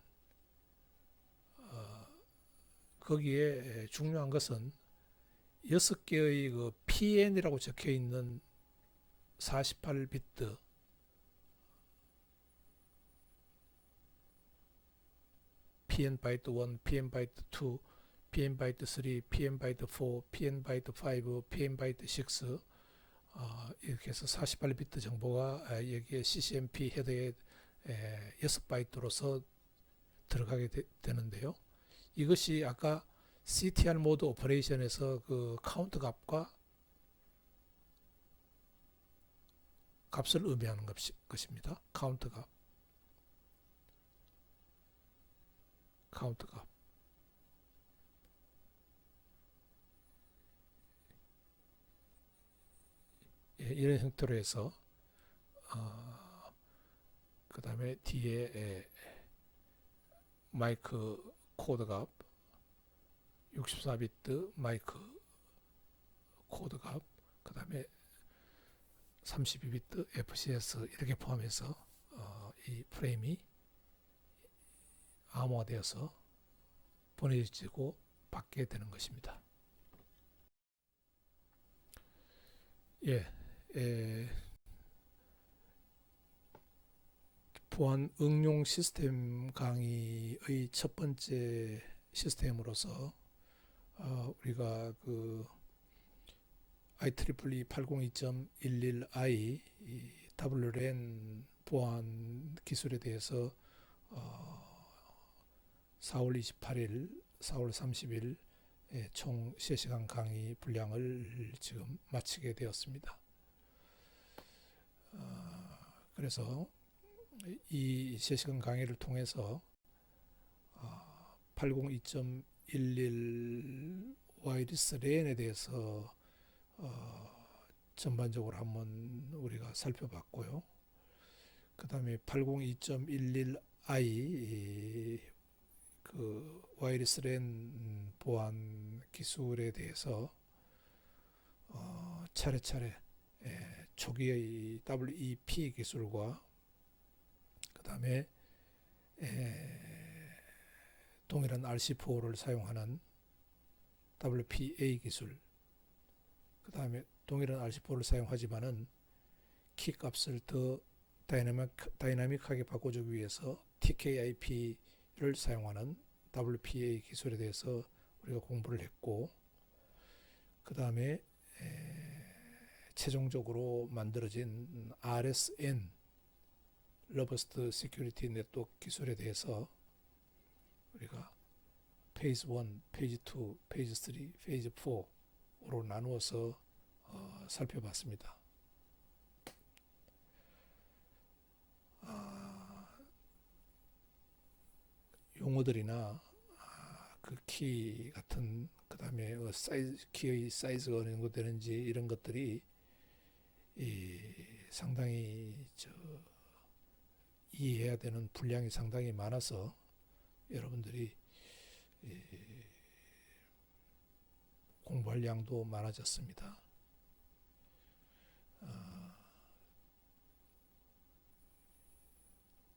거기에 중요한 것은 6개의 그 PN이라고 적혀 있는 48비트 PN 바이트 1, PN 바이트 2, PN 바이트 3, PN 바이트 4, PN 바이트 5, PN 바이트 6 이렇게 해서 48비트 정보가 여기에 CCMP 헤더에 6바이트로서 들어가게 되는데요. 이것이 아까 CTR 모드 오퍼레이션에서 그 카운트 값을 의미하는 것입니다. 카운트 값. 예, 이런 형태로 해서 그 다음에 뒤에 마이크 코드 값 64비트 마이크 코드 값, 그 다음에 32비트 FCS 이렇게 포함해서 이 프레임이 암호화되어서 보내지고 받게 되는 것입니다. 예, 보안 응용 시스템 강의의 첫 번째 시스템으로서 우리가 그 IEEE 802.11i WLAN 보안 기술에 대해서 4월 28일, 4월 30일 총 3시간 강의 분량을 지금 마치게 되었습니다. 그래서 이 3시간 강의를 통해서 802.11 와이리스 랜에 대해서 전반적으로 한번 우리가 살펴봤고요. 그 다음에 802.11i 그 와이리스 랜 보안 기술에 대해서 차례차례 초기의 WEP 기술과 그 다음에 동일한 RC4를 사용하는 WPA 기술, 그 다음에 동일한 RC4를 사용하지만은 키 값을 더 다이나믹하게 바꿔주기 위해서 TKIP를 사용하는 WPA 기술에 대해서 우리가 공부를 했고, 그 다음에 최종적으로 만들어진 RSN Robust Security Network 기술에 대해서 우리가 페이즈 1, 페이즈 2, 페이즈 3, 페이즈 4로 나누어서 살펴봤습니다. 용어들이나 그 키 같은, 그 다음에 키의 사이즈가 어느 정도 되는지 이런 것들이 상당히 이해해야 되는 분량이 상당히 많아서 여러분들이 공부할 양도 많아졌습니다.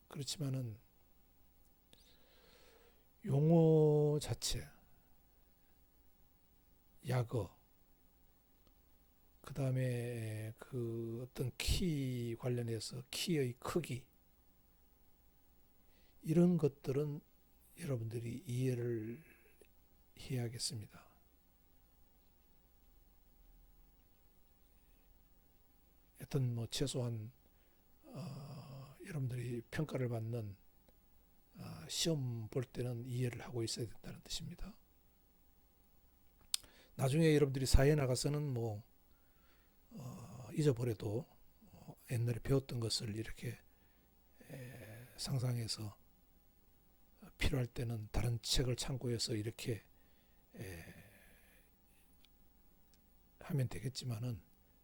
그렇지만은 용어 자체, 약어, 그 다음에 그 어떤 키 관련해서 키의 크기 이런 것들은 여러분들이 이해를 해야겠습니다. 하여튼 뭐 최소한 여러분들이 평가를 받는 시험 볼 때는 이해를 하고 있어야 된다는 뜻입니다. 나중에 여러분들이 사회에 나가서는 뭐 잊어버려도 옛날에 배웠던 것을 이렇게 상상해서 필요할 때는 다른 책을 참고해서 이렇게 하면 되겠지만은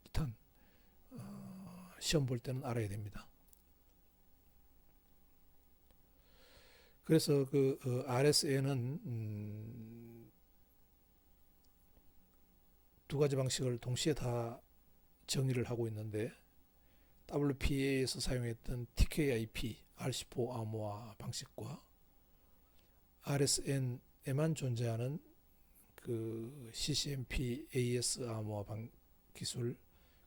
일단 시험 볼 때는 알아야 됩니다. 그래서 그 RSN은 두 가지 방식을 동시에 다 정의를 하고 있는데 WPA에서 사용했던 TKIP R14 암호화 방식과 RSN에만 존재하는 그 CCMP AS 암호화 기술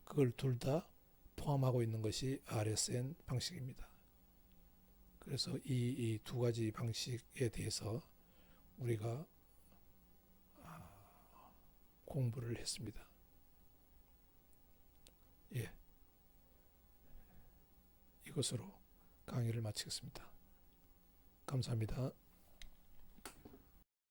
그걸 둘 다 포함하고 있는 것이 RSN 방식입니다. 그래서 이 두 가지 방식에 대해서 우리가 공부를 했습니다. 예, 이것으로 강의를 마치겠습니다. 감사합니다.